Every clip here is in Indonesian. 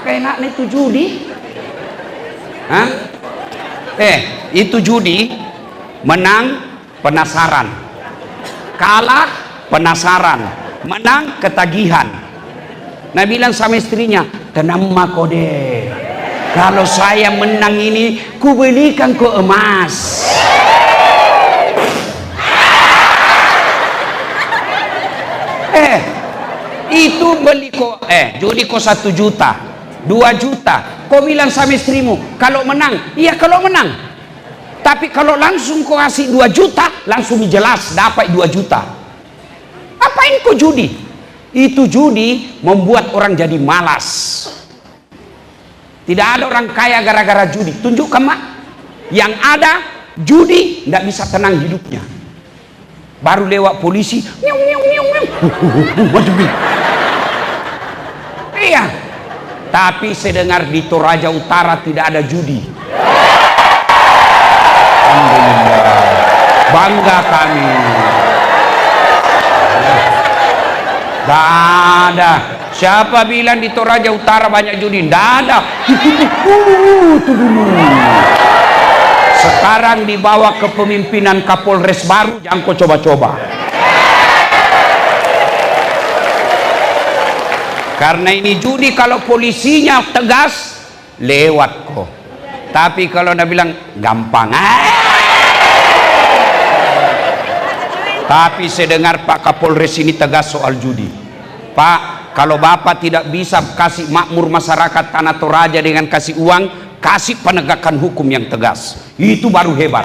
Apakah enaknya itu judi? Hah? Itu judi. Menang penasaran, kalah penasaran, menang ketagihan. Nah bilang sama istrinya, tenang kode, kalau saya menang ini ku belikan ku emas. Itu beli kok judi kok 1 juta 2 juta. Kau bilang sama istrimu, kalau menang, iya kalau menang. Tapi kalau langsung kau kasih 2 juta, langsung jelas dapat 2 juta. Apain kau judi? Itu judi membuat orang jadi malas. Tidak ada orang kaya gara-gara judi. Tunjukkan mak. Yang ada judi tidak bisa tenang hidupnya. Baru lewat polisi, nyung nyung nyung nyung. Iya. Tapi saya dengar di Toraja Utara tidak ada judi. Alhamdulillah. Bangga kami. Tidak ada. Siapa bilang di Toraja Utara banyak judi? Tidak ada. Itu dulu. Sekarang dibawa kepemimpinan Kapolres baru, jangan kau coba-coba. Karena ini judi, kalau polisinya tegas, lewat kok. Tapi kalau anda bilang gampang, tapi saya dengar Pak Kapolres ini tegas soal judi. Pak, kalau Bapak tidak bisa kasih makmur masyarakat Tanah Toraja dengan kasih uang, kasih penegakan hukum yang tegas. Itu baru hebat.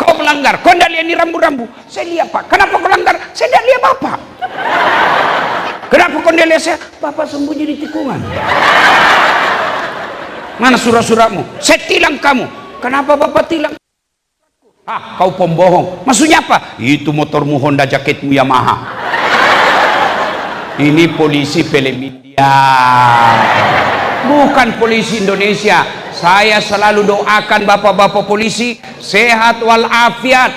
Kau melanggar, kau tidak lihat ini rambu-rambu. Saya lihat Pak. Kenapa kau melanggar? Saya tidak lihat Bapak. Kenapa kau tidak lihat saya? Bapak sembunyi di tikungan. Mana surat-suratmu? Saya tilang kamu. Kenapa Bapak tilang? Kau pembohong. Maksudnya apa? Itu motormu Honda, jaketmu Yamaha. Ini polisi film India, bukan polisi Indonesia. Saya selalu doakan bapak-bapak polisi sehat walafiat.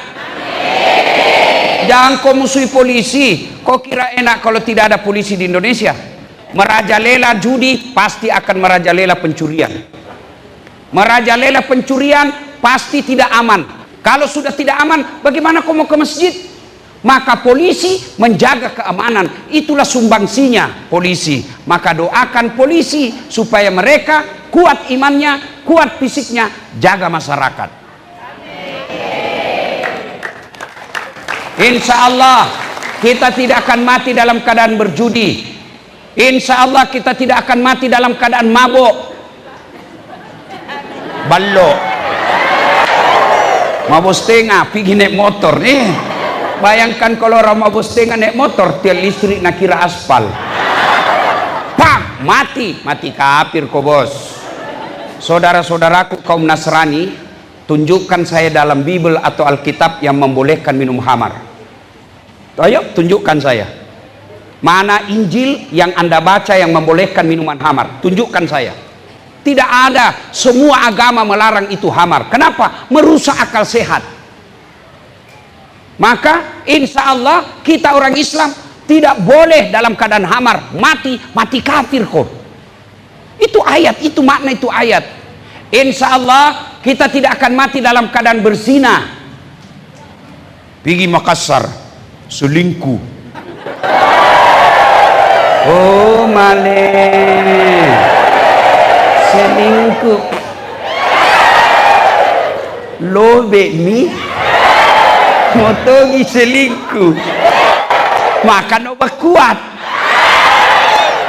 Jangan kau musuhi polisi. Kau kira enak kalau tidak ada polisi di Indonesia? Merajalela judi, pasti akan merajalela pencurian. Merajalela pencurian, pasti tidak aman. Kalau sudah tidak aman, bagaimana kau mau ke masjid? Maka polisi menjaga keamanan. Itulah sumbangsinya polisi. Maka doakan polisi supaya mereka kuat imannya, kuat fisiknya, jaga masyarakat. Insya Allah kita tidak akan mati dalam keadaan berjudi. Insya Allah kita tidak akan mati dalam keadaan mabuk. Balok. Mabuk setengah, pergi naik motor nih. Bayangkan kalau orang mabuk setengah naik motor, tiang listrik nak kira aspal. Pak, mati kafir kau bos. Saudara-saudaraku kaum Nasrani, tunjukkan saya dalam Bible atau Alkitab yang membolehkan minum khamar. Ayo tunjukkan saya. Mana Injil yang anda baca yang membolehkan minuman khamar? Tunjukkan saya. Tidak ada. Semua agama melarang itu khamar. Kenapa? Merusak akal sehat. Maka insya Allah kita orang Islam tidak boleh dalam keadaan khamar. Mati kafir kok. Itu ayat, itu makna itu ayat. Insya Allah kita tidak akan mati dalam keadaan berzina. Pergi Makassar, selingkuh. Oh maleh, selingkuh. Lobe mi, motogi selingkuh. Makan obat kuat.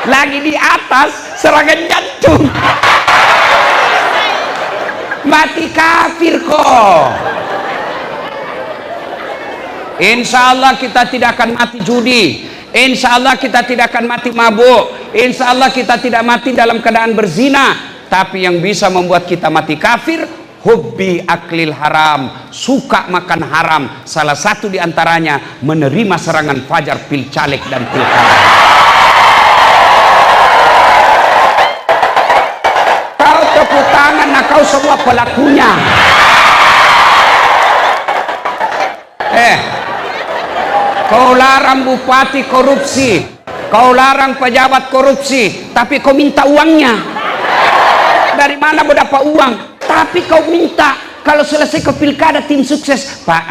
Lagi di atas serangan jantung. Mati kafir kok. Insya Allah kita tidak akan mati judi. Insya Allah kita tidak akan mati mabuk. Insya Allah kita tidak mati dalam keadaan berzina. Tapi yang bisa membuat kita mati kafir, hubbi aklil haram, suka makan haram. Salah satu diantaranya menerima serangan fajar pilcaleg dan pilkada. Kau tepuk tangan, nah kau semua pelakunya. Kau larang larang bupati korupsi, kau larang pejabat korupsi, tapi kau minta uangnya. Dari mana berdapat uang? Tapi kau minta. Kalau selesai ke pilkada tim sukses, Pak.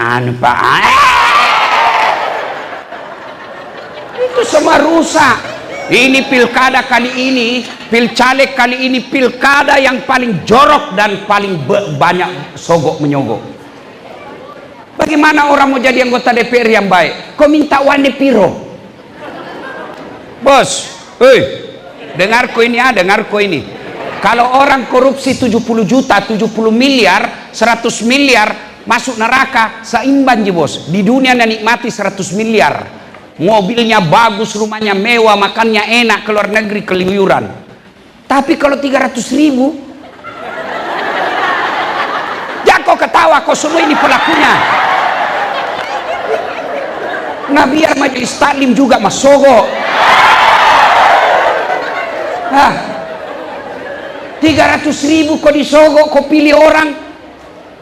Itu semua rusak. Ini pilkada kali ini, pilcaleg kali ini, pilkada yang paling jorok dan paling banyak sogok menyogok. Bagaimana orang mau jadi anggota DPR yang baik? Kau minta uang piro? Bos, dengarku ini ya, dengarku ini. Kalau orang korupsi 70 juta, 70 miliar, 100 miliar masuk neraka, seimbang ji bos. Di dunia nikmati 100 miliar. Mobilnya bagus, rumahnya mewah, makannya enak, keluar negeri keluyuran. Tapi kalau 300 ribu, jangan kau ketawa, kau semua ini pelakunya. Nah biar majelis taklim juga masogok. 300 ribu kau disogok, kau pilih orang.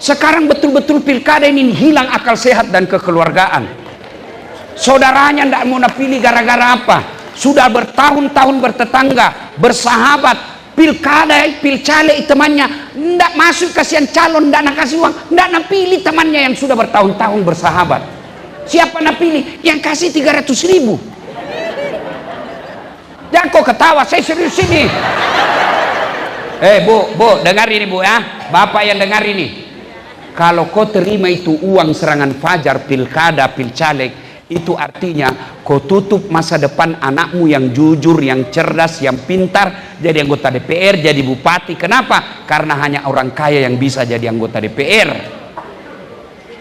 Sekarang betul-betul pilkada ini hilang akal sehat dan kekeluargaan. Saudaranya tidak mau pilih gara-gara apa? Sudah bertahun-tahun bertetangga, bersahabat, pilkada, pilcaleg temannya tidak masuk, kasihan calon, tidak nak kasih uang, tidak nak pilih temannya yang sudah bertahun-tahun bersahabat. Siapa nak pilih? Yang kasih 300 ribu. Jangan kau ketawa, saya serius ini. Bu, dengar ini bu ya, bapak yang dengar ini. Kalau kau terima itu uang serangan fajar pilkada, pilcaleg, itu artinya kau tutup masa depan anakmu yang jujur, yang cerdas, yang pintar jadi anggota DPR, jadi bupati. Kenapa? Karena hanya orang kaya yang bisa jadi anggota DPR.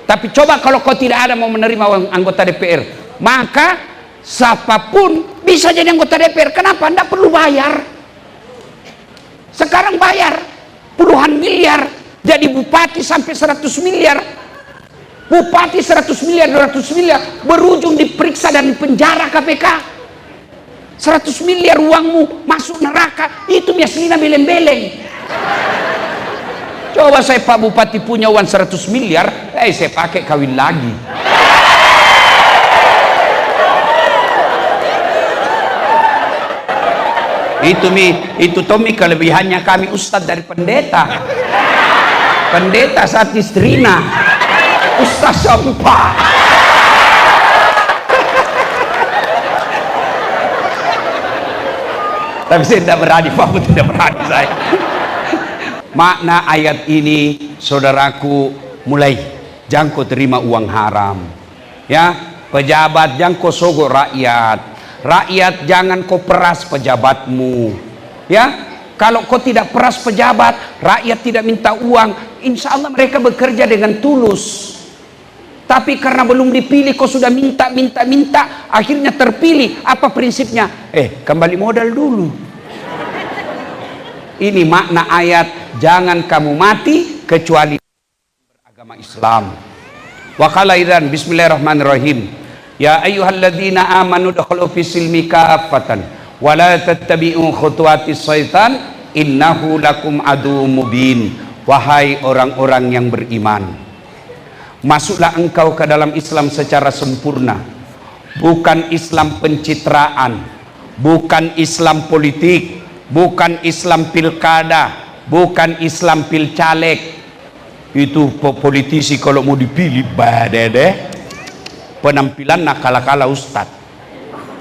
Tapi coba kalau kau tidak ada mau menerima anggota DPR, maka siapapun bisa jadi anggota DPR. Kenapa? Tidak perlu bayar. Sekarang bayar puluhan miliar jadi bupati sampai 100 miliar. Bupati 100 miliar, 200 miliar berujung diperiksa dan penjara KPK. 100 miliar uangmu masuk neraka, itu biasanya beleng-beleng. Coba saya Pak Bupati punya uang 100 miliar, saya pakai kawin lagi. Itu Tommy kelebihannya kami ustadz dari pendeta. Pendeta saat istrina, ustadz sampah. Tapi saya tidak berani, Pak, tidak berani saya. Makna ayat ini, saudaraku, mulai jangan kau terima uang haram. Ya, pejabat jangan kau sogok rakyat. Rakyat jangan kau peras pejabatmu. Ya, kalau kau tidak peras pejabat, rakyat tidak minta uang, insya Allah mereka bekerja dengan tulus. Tapi karena belum dipilih, kau sudah minta, akhirnya terpilih. Apa prinsipnya? Kembali modal dulu. Ini makna ayat, jangan kamu mati kecuali beragama Islam. Wa qala idzan bismillahirrahmanirrahim. Ya ayyuhalladzina amanu dakhulu fis silmi kaffatan wa la tattabi'u khutuwatis syaitan innahu lakum aduwwum mubin. Wahai orang-orang yang beriman, masuklah engkau ke dalam Islam secara sempurna. Bukan Islam pencitraan, bukan Islam politik, bukan Islam pilkada, bukan Islam pilcaleg. Itu politisi kalau mau dipilih badede penampilan nakala-kala ustad,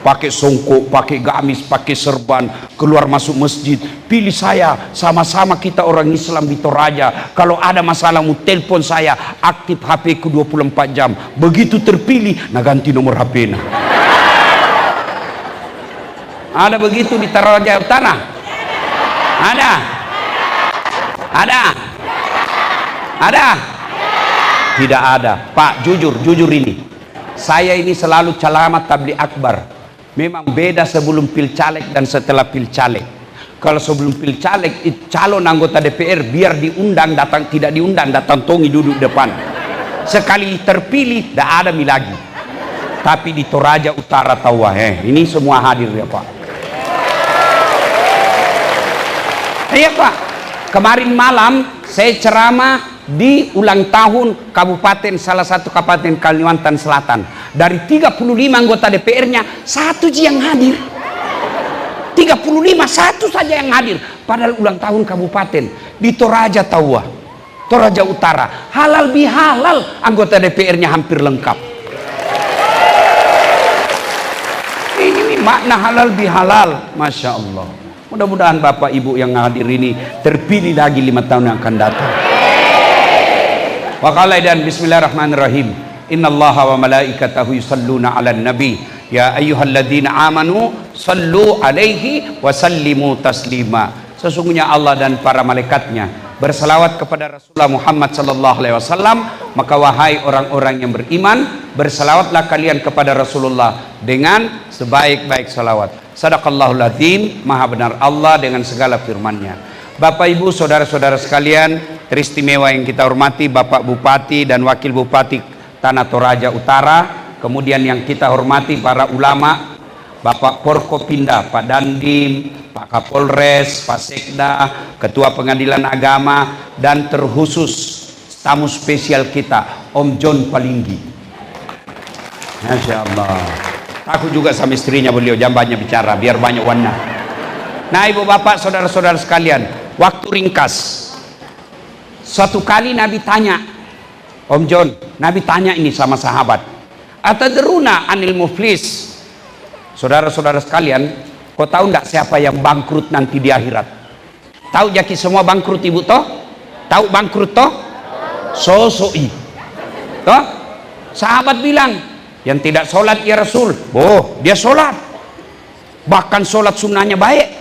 pakai songkok, pakai gamis, pakai serban, keluar masuk masjid. Pilih saya, sama-sama kita orang Islam di Toraja. Kalau ada masalah mau telepon saya, aktif HP ku 24 jam. Begitu terpilih, nah ganti nomor HP nah. Ada begitu di Toraja Utara? Ada? Tidak ada. Pak, jujur ini. Saya ini selalu calamat tabligh akbar. Memang beda sebelum pilcaleg dan setelah pilcaleg. Kalau sebelum pilcaleg, calon anggota DPR biar diundang datang, tidak diundang datang tongi duduk depan. Sekali terpilih, tidak ada lagi. Tapi di Toraja Utara tahu ini semua hadir ya Pak. Iya Pak. Kemarin malam saya ceramah di ulang tahun kabupaten, salah satu kabupaten Kalimantan Selatan. Dari 35 anggota DPR-nya, satu yang hadir. 35, satu saja yang hadir. Padahal ulang tahun kabupaten di Toraja Tawa, Toraja Utara. Halal bihalal, anggota DPR-nya hampir lengkap. Ini makna halal bihalal, Masya Allah. Mudah-mudahan Bapak Ibu yang hadir ini terpilih lagi 5 tahun yang akan datang. Wa qala dan bismillahirrahmanirrahim. Innallaha wa malaikatahu yusalluna 'alan nabi. Ya ayyuhalladzina amanu sallu alaihi wa sallimu taslima. Sesungguhnya Allah dan para malaikatnya berselawat kepada Rasulullah Muhammad sallallahu alaihi wasallam, maka wahai orang-orang yang beriman, berselawatlah kalian kepada Rasulullah dengan sebaik-baik salawat. Sadaqallahul adzim, maha benar Allah dengan segala firman-Nya. Bapak Ibu saudara-saudara sekalian, teristimewa yang kita hormati Bapak Bupati dan Wakil Bupati Tanah Toraja Utara, kemudian yang kita hormati para ulama, Bapak Forkopimda, Pak Dandim, Pak Kapolres, Pak Sekda, Ketua Pengadilan Agama, dan terkhusus tamu spesial kita, Om John Palinggi. Masya Allah. Aku juga sama istrinya beliau, jangan banyak bicara, biar banyak warna. Nah ibu bapak saudara-saudara sekalian, waktu ringkas. Suatu kali Nabi tanya, Om John, Nabi tanya ini sama sahabat, atadruna anil muflis. Saudara-saudara sekalian, kau tahu nggak siapa yang bangkrut nanti di akhirat? Tahu jaki semua bangkrut ibu toh? Tahu bangkrut toh? Sosoi. Toh? Sahabat bilang, yang tidak sholat ya Rasul. Oh, dia sholat. Bahkan sholat sunnahnya baik.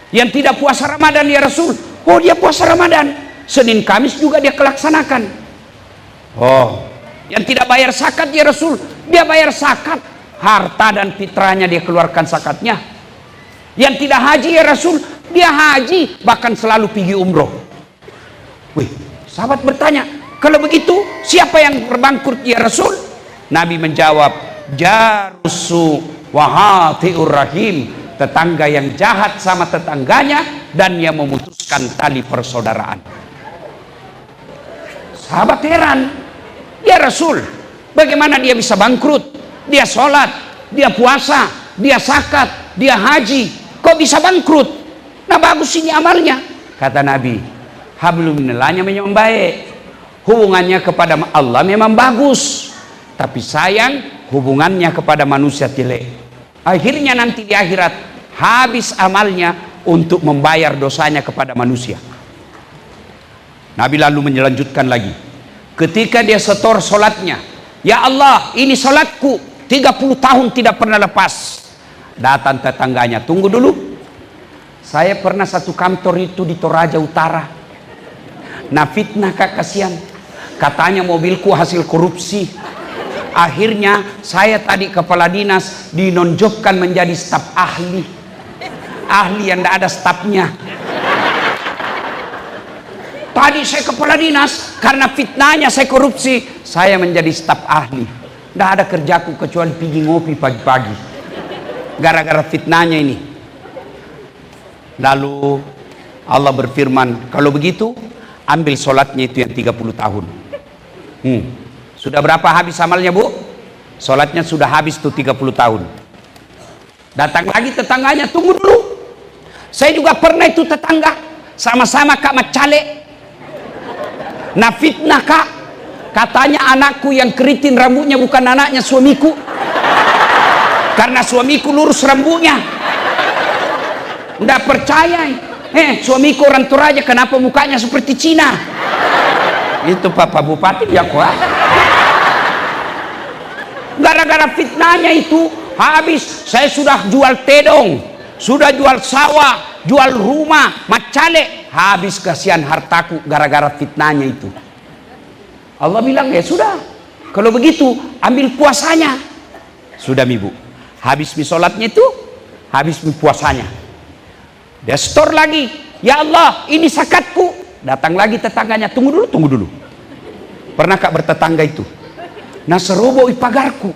Yang tidak puasa Ramadan ya Rasul. Oh, dia puasa Ramadan. Senin Kamis juga dia kelaksanakan. Oh, yang tidak bayar zakat ya Rasul. Dia bayar zakat. Harta dan fitrahnya dia keluarkan zakatnya. Yang tidak haji ya Rasul. Dia haji. Bahkan selalu pergi umroh. Wih, sahabat bertanya, kalau begitu siapa yang berbangkrut ya Rasul? Nabi menjawab, jarusu wahatiur rahim. Tetangga yang jahat sama tetangganya dan yang memutuskan tali persaudaraan. Sahabat heran, ya Rasul, bagaimana dia bisa bangkrut? Dia sholat, dia puasa, dia zakat, dia haji, kok bisa bangkrut? Nah bagus ini amalnya. Kata Nabi, hablum minallahnya memang baik, hubungannya kepada Allah memang bagus, tapi sayang hubungannya kepada manusia jelek. Akhirnya nanti di akhirat habis amalnya untuk membayar dosanya kepada manusia. Nabi lalu melanjutkan lagi, ketika dia setor solatnya, ya Allah ini solatku 30 tahun tidak pernah lepas. Datang tetangganya, tunggu dulu, saya pernah satu kantor itu di Toraja Utara. Nah fitnah kak, kasihan, katanya mobilku hasil korupsi. Akhirnya saya tadi kepala dinas dinonjokkan menjadi staf ahli. Ahli yang tidak ada stafnya. Tadi saya kepala dinas, karena fitnahnya saya korupsi, saya menjadi staf ahli. Tidak ada kerjaku kecuali pergi ngopi pagi-pagi. Gara-gara fitnahnya ini. Lalu Allah berfirman, kalau begitu ambil sholatnya itu yang 30 tahun. Sudah berapa habis amalnya bu? Sholatnya sudah habis tuh 30 tahun. Datang lagi tetangganya, tunggu dulu, saya juga pernah itu tetangga, sama-sama kak macale. Nah fitnah kak, katanya anakku yang keriting rambutnya bukan anaknya suamiku, karena suamiku lurus rambutnya. Nggak percaya, suamiku orang Toraja, kenapa mukanya seperti Cina? Itu Bapak Bupati dia kuat. Gara-gara fitnahnya itu habis. Saya sudah jual tedong, sudah jual sawah, jual rumah, macale, habis kasihan hartaku gara-gara fitnahnya itu. Allah bilang ya sudah, kalau begitu ambil puasanya. Sudah ibu, habis mi sholatnya itu, habis mi puasanya. Dia store lagi, ya Allah ini zakatku. Datang lagi tetangganya, tunggu dulu. Pernah kak bertetangga itu? Nah seroboh pagarku,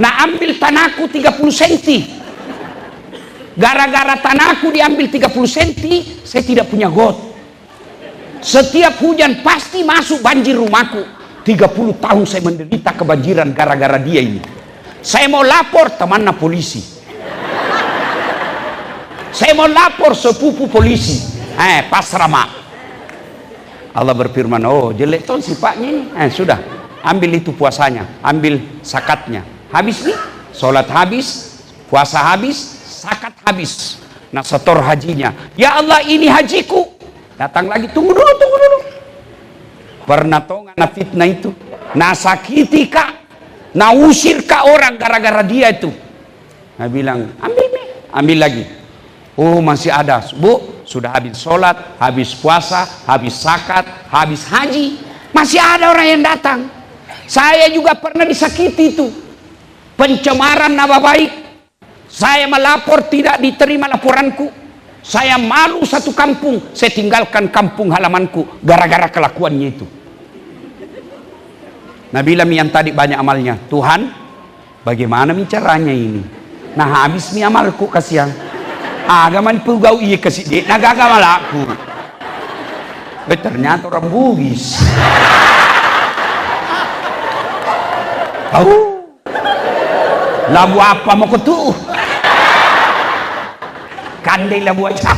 nah ambil tanahku 30 cm. Gara-gara tanahku diambil 30 cm, saya tidak punya got. Setiap hujan pasti masuk banjir rumahku. 30 tahun saya menderita kebanjiran gara-gara dia ini. Saya mau lapor temannya polisi. Saya mau lapor sepupu polisi. Pasrama. Allah berfirman, oh jelek tuh sifatnya ini. Sudah, ambil itu puasanya, ambil zakatnya. Habis nih, sholat habis, puasa habis, zakat habis. Nah, setor hajinya. Ya Allah, ini hajiku. Datang lagi, tunggu dulu. Pernah tahu nggak fitnah itu? Nah sakiti kak, nah usir kak orang gara-gara dia itu. Nah bilang, ambil lagi. Oh masih ada, bu, sudah habis sholat, habis puasa, habis zakat, habis haji, masih ada orang yang datang. Saya juga pernah disakiti itu, pencemaran nama baik. Saya melapor, tidak diterima laporanku. Saya malu satu kampung, saya tinggalkan kampung halamanku gara-gara kelakuannya itu. Nah bilang yang tadi banyak amalnya, Tuhan bagaimana caranya ini? Nah habis mi amalku kasihan. Agama ni pugau iya kasih dia, nagagamal aku. Ternyata orang Bugis. Tahu? Labu apa mau ketuh? Kandai labu aja.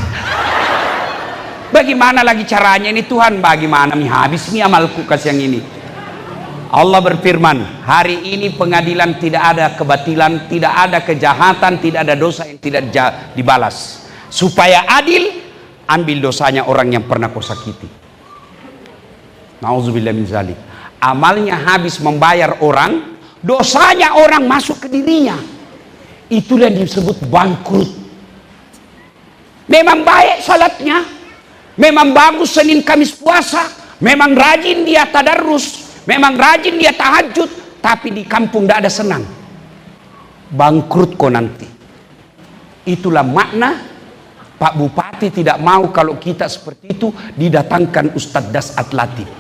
Bagaimana lagi caranya ini Tuhan? Bagaimana mi habis mi amalku kasih yang ini? Allah berfirman, hari ini pengadilan tidak ada kebatilan, tidak ada kejahatan, tidak ada dosa yang tidak dibalas. Supaya adil, ambil dosanya orang yang pernah kau sakiti. Nauzubillah min zalik. Amalnya habis membayar orang, dosanya orang masuk ke dirinya. Itulah yang disebut bangkrut. Memang baik salatnya, memang bagus Senin Kamis puasa, memang rajin dia tadarrus, memang rajin dia tahajud, tapi di kampung tidak ada senang. Bangkrut kok nanti. Itulah makna Pak Bupati tidak mau kalau kita seperti itu didatangkan Ustadz Dasat Latif.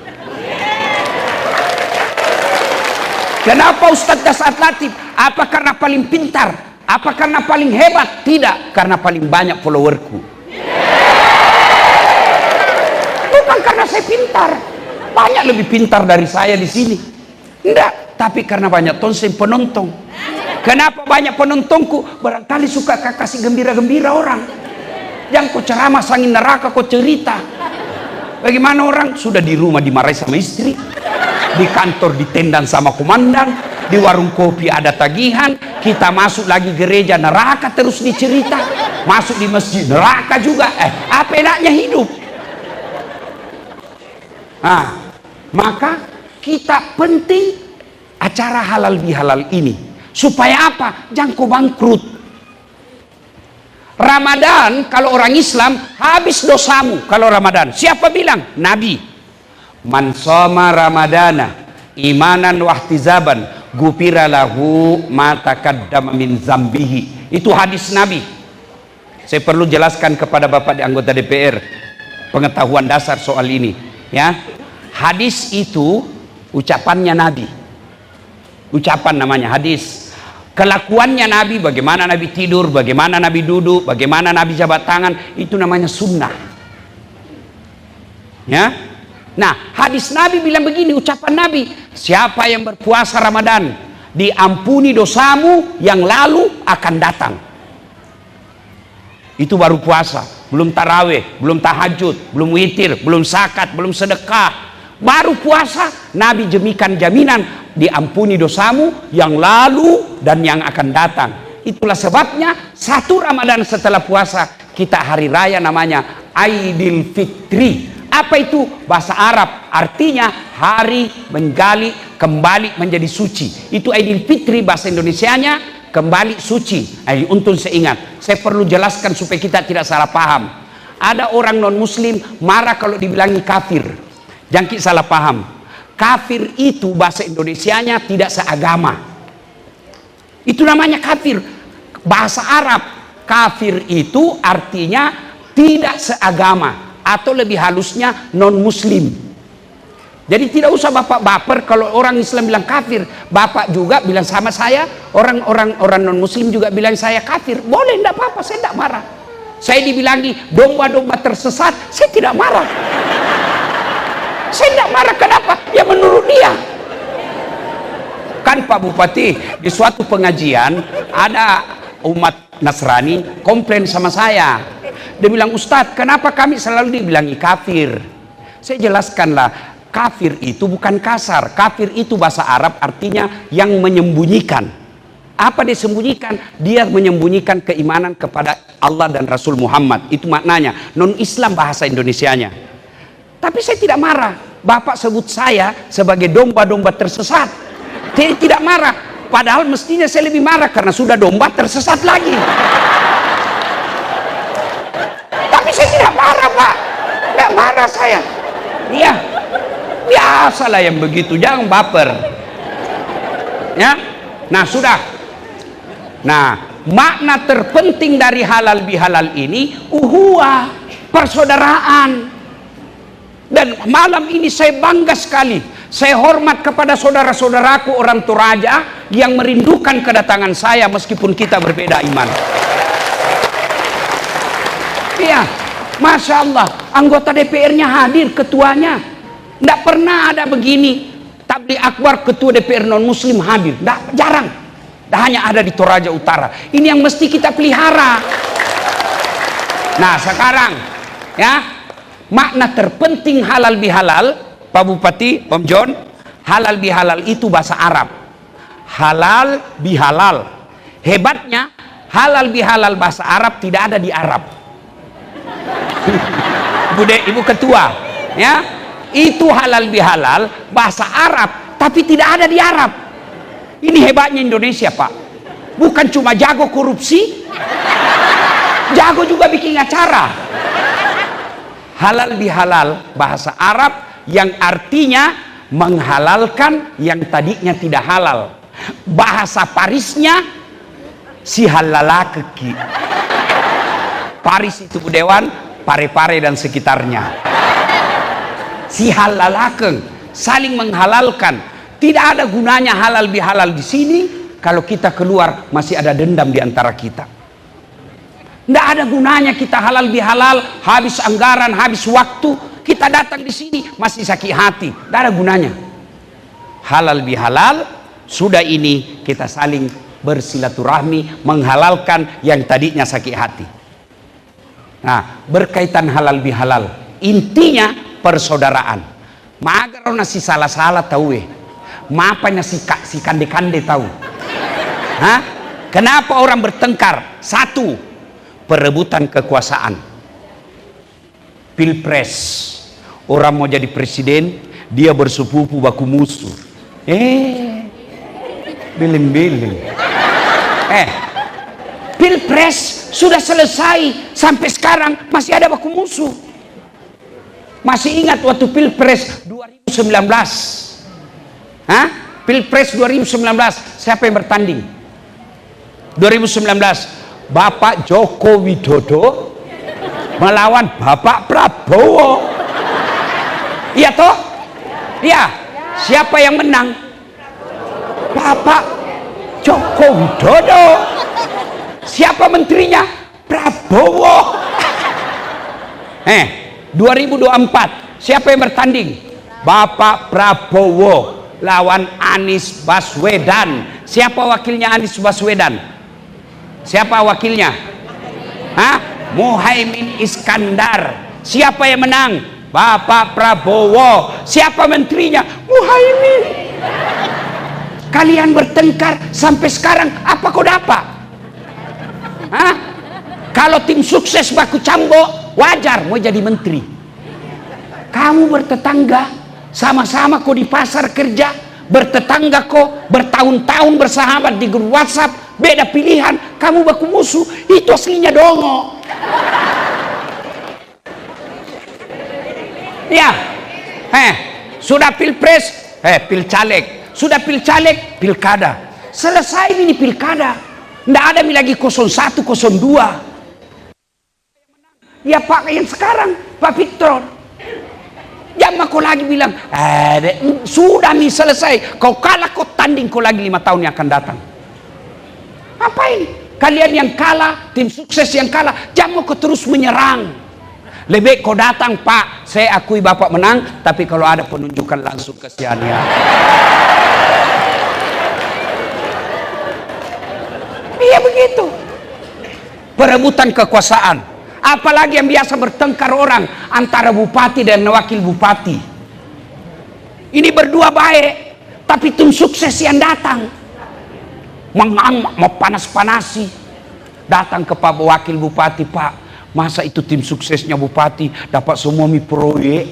Kenapa Ustadz Dasat Latif? Apa karena paling pintar? Apa karena paling hebat? Tidak, karena paling banyak followerku. Bukan karena saya pintar. Banyak lebih pintar dari saya di sini. Enggak, tapi karena banyak tonsen penonton. Kenapa banyak penontonku? Barangkali suka kasih gembira-gembira orang. Yang kau ceramah sangin neraka kau cerita. Bagaimana orang sudah di rumah dimarahi sama istri, di kantor ditendang sama komandan, di warung kopi ada tagihan, kita masuk lagi gereja neraka terus dicerita, masuk di masjid neraka juga. Apa enaknya hidup? Nah, maka kita penting acara halal bihalal ini supaya apa? Jangan kau bangkrut. Ramadan kalau orang Islam habis dosamu kalau Ramadan. Siapa bilang? Nabi. Man shoma ramadana imanan wahtizaban gufira lahu ma taqaddama min zambihi. Itu hadis Nabi. Saya perlu jelaskan kepada Bapak di anggota DPR pengetahuan dasar soal ini, ya. Hadis itu ucapannya Nabi. Ucapan namanya hadis. Kelakuannya Nabi, bagaimana Nabi tidur, bagaimana Nabi duduk, bagaimana Nabi jabat tangan, itu namanya sunnah. Ya. Nah, hadis Nabi bilang begini, ucapan Nabi, siapa yang berpuasa Ramadan, diampuni dosamu yang lalu akan datang. Itu baru puasa, belum taraweh, belum tahajud, belum witir, belum zakat, belum sedekah. Baru puasa, Nabi jemikan jaminan diampuni dosamu yang lalu dan yang akan datang. Itulah sebabnya satu Ramadan setelah puasa kita hari raya namanya Aidil Fitri. Apa itu? Bahasa Arab artinya hari menggali kembali menjadi suci. Itu Aidil Fitri, bahasa Indonesianya kembali suci. Untuk saya ingat, saya perlu jelaskan supaya kita tidak salah paham. Ada orang non muslim marah kalau dibilangi kafir. Jangan kita salah paham. Kafir itu bahasa Indonesianya tidak seagama. Itu namanya kafir. Bahasa Arab kafir itu artinya tidak seagama, atau lebih halusnya non muslim. Jadi tidak usah Bapak baper kalau orang Islam bilang kafir. Bapak juga bilang sama saya, orang non muslim juga bilang saya kafir. Boleh, tidak apa-apa, saya tidak marah. Saya dibilangi domba-domba tersesat, saya tidak marah. marah. Kenapa? Ya menurut dia. Kan Pak Bupati, di suatu pengajian ada umat Nasrani komplain sama saya. Dia bilang, Ustadz, kenapa kami selalu dibilangi kafir? Saya jelaskanlah, kafir itu bukan kasar. Kafir itu bahasa Arab artinya yang menyembunyikan. Apa dia sembunyikan? Dia menyembunyikan keimanan kepada Allah dan Rasul Muhammad. Itu maknanya. Non-Islam bahasa Indonesianya. Tapi saya tidak marah. Bapak sebut saya sebagai domba-domba tersesat. Saya tidak marah. Padahal mestinya saya lebih marah karena sudah domba tersesat lagi. Tapi saya tidak marah, Pak. Tidak marah saya. Iya. Biasalah yang begitu. Jangan baper. Ya. Nah, sudah. Nah, makna terpenting dari halal bihalal ini uhuwah, persaudaraan. Dan malam ini saya bangga sekali, saya hormat kepada saudara-saudaraku orang Toraja yang merindukan kedatangan saya meskipun kita berbeda iman. Iya, Masya Allah, anggota DPR-nya hadir, ketuanya. Tidak pernah ada begini, tabligh akbar ketua DPR non-muslim hadir, jarang. Hanya ada di Toraja Utara. Ini yang mesti kita pelihara. Nah sekarang ya, makna terpenting halal bihalal, Pak Bupati, Om John, halal bihalal itu bahasa Arab. Halal bihalal. Hebatnya halal bihalal bahasa Arab tidak ada di Arab. Ibu ketua, ya, itu halal bihalal bahasa Arab tapi tidak ada di Arab. Ini hebatnya Indonesia, Pak. Bukan cuma jago korupsi, jago juga bikin acara. Halal bihalal bahasa Arab yang artinya menghalalkan yang tadinya tidak halal. Bahasa Parisnya si halalakeki. Paris itu Budewan, Pare-Pare dan sekitarnya. Si halalakeng, saling menghalalkan. Tidak ada gunanya halal bihalal di sini kalau kita keluar masih ada dendam di antara kita. Tidak ada gunanya kita halal bihalal, habis anggaran, habis waktu, kita datang di sini masih sakit hati. Tidak ada gunanya. Halal bihalal sudah ini kita saling bersilaturahmi, menghalalkan yang tadinya sakit hati. Nah, berkaitan halal bihalal, intinya persaudaraan. Magar nasi salah-salah tahu Mapanya si kande-kande tahu. Hah? Kenapa orang bertengkar? Satu, perebutan kekuasaan. Pilpres. Orang mau jadi presiden, dia bersepupu baku musuh. Biling-biling. Pilpres sudah selesai, sampai sekarang masih ada baku musuh. Masih ingat waktu Pilpres 2019? Hah? Pilpres 2019 siapa yang bertanding? 2019 Bapak Joko Widodo melawan Bapak Prabowo. Iya toh? Iya. Siapa yang menang? Bapak Joko Widodo. Siapa menterinya? Prabowo. 2024 siapa yang bertanding? Bapak Prabowo lawan Anies Baswedan. Siapa wakilnya Anies Baswedan? Siapa wakilnya? Hah? Muhaimin Iskandar. Siapa yang menang? Bapak Prabowo. Siapa menterinya? Muhaimin. Kalian bertengkar sampai sekarang apa kau dapat? Hah? Kalau tim sukses baku cambo, wajar mau jadi menteri. Kamu bertetangga, sama-sama kok di pasar kerja, bertetangga kok bertahun-tahun bersahabat di grup WhatsApp, beda pilihan, kamu baku musuh, itu aslinya dongo. Ya, sudah pilpres, pilcaleg, sudah pilcaleg, pilkada, selesai ini pilkada, nggak ada lagi 01, 02. Ya Pak yang sekarang, Pak Victor. Jangan kau lagi bilang, sudah nih selesai. Kau kalah, kau tanding kau lagi 5 tahun yang akan datang. Ngapain? Kalian yang kalah, tim sukses yang kalah, jangan kau terus menyerang. Lebih kau datang Pak, saya akui Bapak menang, tapi kalau ada penunjukan langsung kesian ya. Iya begitu. Perebutan kekuasaan. Apalagi yang biasa bertengkar orang antara bupati dan wakil bupati. Ini berdua baik, tapi tim sukses yang datang mau panas-panasi, datang ke Pak Wakil Bupati, Pak, masa itu tim suksesnya Bupati dapat semua proyek,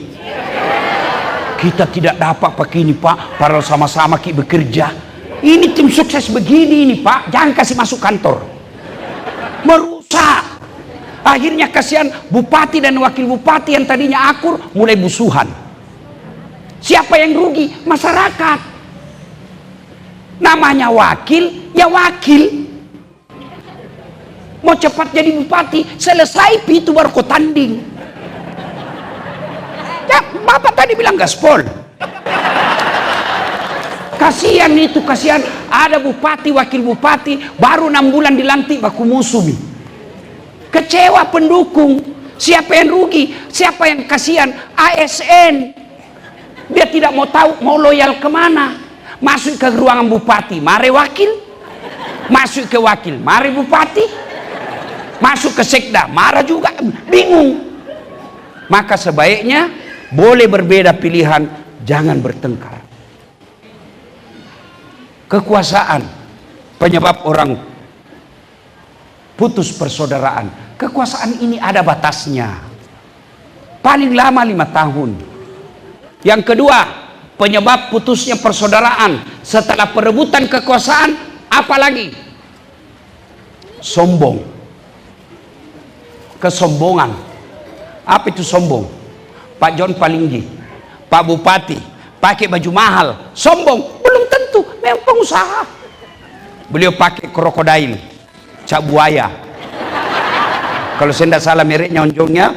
kita tidak dapat pakai ini Pak, padahal sama-sama kita bekerja. Ini tim sukses begini ini Pak, jangan kasih masuk kantor, merusak. Akhirnya kasihan Bupati dan Wakil Bupati yang tadinya akur mulai musuhan. Siapa yang rugi? Masyarakat. Namanya wakil, ya wakil. Mau cepat jadi bupati, selesai itu baru kau tanding. Ya, Bapak tadi bilang gaspol. Kasihan itu, kasihan. Ada bupati, wakil bupati, baru 6 bulan dilantik baku musuh. Kecewa pendukung. Siapa yang rugi? Siapa yang kasihan? ASN. Dia tidak mau tahu, mau loyal kemana. Masuk ke ruangan bupati, mari wakil. Masuk ke wakil, mari bupati. Masuk ke sekda, marah juga, bingung. Maka sebaiknya boleh berbeda pilihan, jangan bertengkar. Kekuasaan penyebab orang putus persaudaraan. Kekuasaan ini ada batasnya, paling lama 5 tahun. Yang kedua, penyebab putusnya persaudaraan setelah perebutan kekuasaan, apalagi sombong, kesombongan. Apa itu sombong? Pak John Palinggi, Pak Bupati pakai baju mahal, sombong? Belum tentu, memang pengusaha. Beliau pakai krokodil, cap buaya. Kalau saya tidak salah mereknya, onjongnya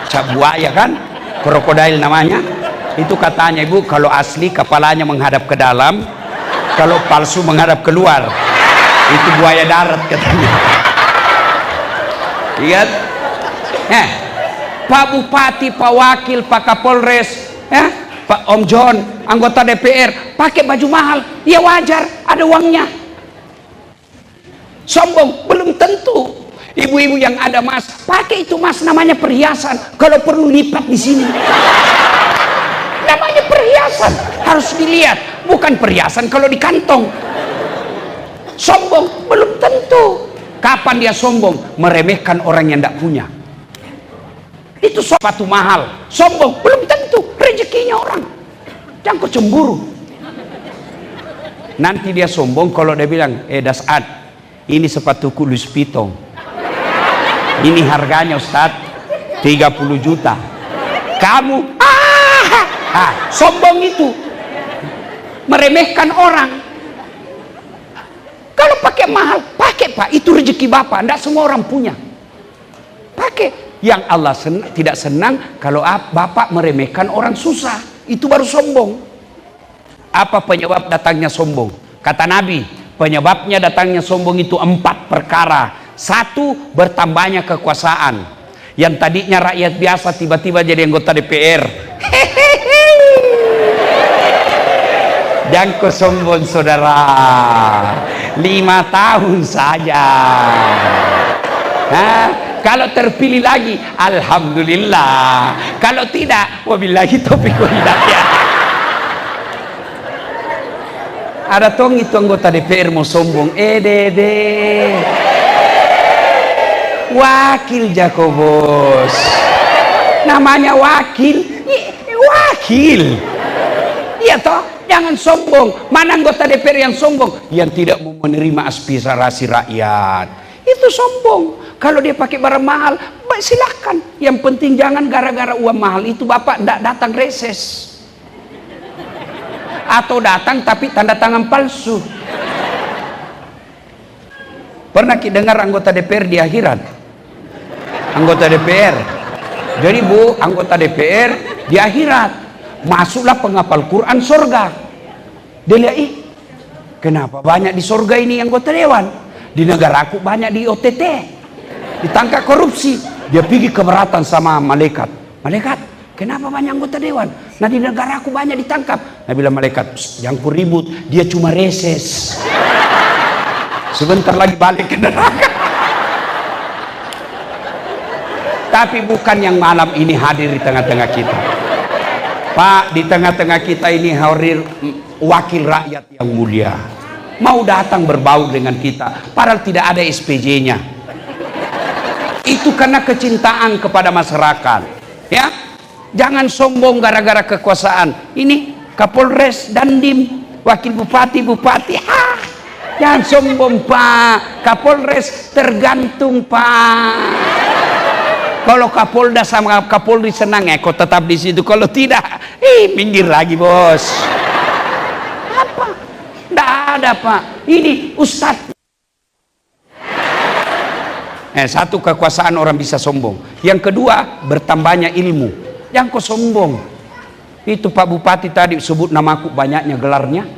cap buaya kan, krokodil namanya. Itu katanya Ibu, kalau asli kepalanya menghadap ke dalam, kalau palsu menghadap keluar. Itu buaya darat katanya. Lihat, Pak Bupati, Pak Wakil, Pak Kapolres, Pak Om John, anggota DPR, pakai baju mahal, ya wajar, ada uangnya. Sombong? Belum tentu. Ibu-ibu yang ada emas, pakai itu emas, namanya perhiasan. Kalau perlu lipat di sini. Namanya perhiasan, harus dilihat, bukan perhiasan kalau di kantong. Sombong? Belum tentu. Kapan dia sombong? Meremehkan orang yang tidak punya. Itu sepatu mahal, sombong? Belum tentu, rezekinya orang. Jangan kau cemburu. Nanti dia sombong kalau dia bilang, Dasad, ini sepatuku Louis Vuitton, ini harganya Ustaz 30 juta. Kamu sombong itu, meremehkan orang. Kalau pakai mahal, pakai Pak, itu rezeki Bapak, tidak semua orang punya. Pakai. Yang Allah tidak senang kalau Bapak meremehkan orang susah, itu baru sombong. Apa penyebab datangnya sombong? Kata Nabi, penyebabnya datangnya sombong itu 4 perkara. 1, bertambahnya kekuasaan. Yang tadinya rakyat biasa tiba-tiba jadi anggota DPR. Jangan kau sombong saudara, 5 tahun saja. Kalau terpilih lagi, alhamdulillah. Kalau tidak, wabillahi taufiq wal hidayah. Ada tong itu anggota DPR mau sombong, Dede, wakil Jakobos, namanya wakil, wakil. Iya toh, jangan sombong. Mana anggota DPR yang sombong? Yang tidak mau menerima aspirasi rakyat. Itu sombong. Kalau dia pakai barang mahal, silahkan. Yang penting jangan gara-gara uang mahal itu Bapak tidak datang reses. Atau datang tapi tanda tangan palsu. Pernah kita dengar anggota DPR di akhirat? Anggota DPR. Jadi Bu, anggota DPR di akhirat. Masuklah penghafal Quran surga. Dia lihat, kenapa banyak di surga ini anggota dewan? Di negara aku banyak di OTT. Ditangkap korupsi. Dia pergi keberatan sama malaikat. Malaikat, kenapa banyak anggota dewan? Nah di negara aku banyak ditangkap. Nah bilang malaikat, jangan ku ribut, dia cuma reses. Sebentar lagi balik ke neraka. Tapi bukan yang malam ini hadir di tengah-tengah kita. Pak, di tengah-tengah kita ini hadir wakil rakyat yang mulia. Mau datang berbaur dengan kita, padahal tidak ada SPJ-nya. Itu karena kecintaan kepada masyarakat. Ya, jangan sombong gara-gara kekuasaan. Ini Kapolres, Dandim, wakil bupati. Jangan sombong Pak. Kapolres tergantung Pak. Kalau Kapolda sama Kapolri senang ya, kau tetap di situ. Kalau tidak, minggir lagi bos. Apa? Tidak ada Pak. Ini Ustadz. Satu, kekuasaan orang bisa sombong. Yang kedua, bertambahnya ilmu. Yang kau sombong. Itu Pak Bupati tadi sebut namaku, banyaknya gelarnya.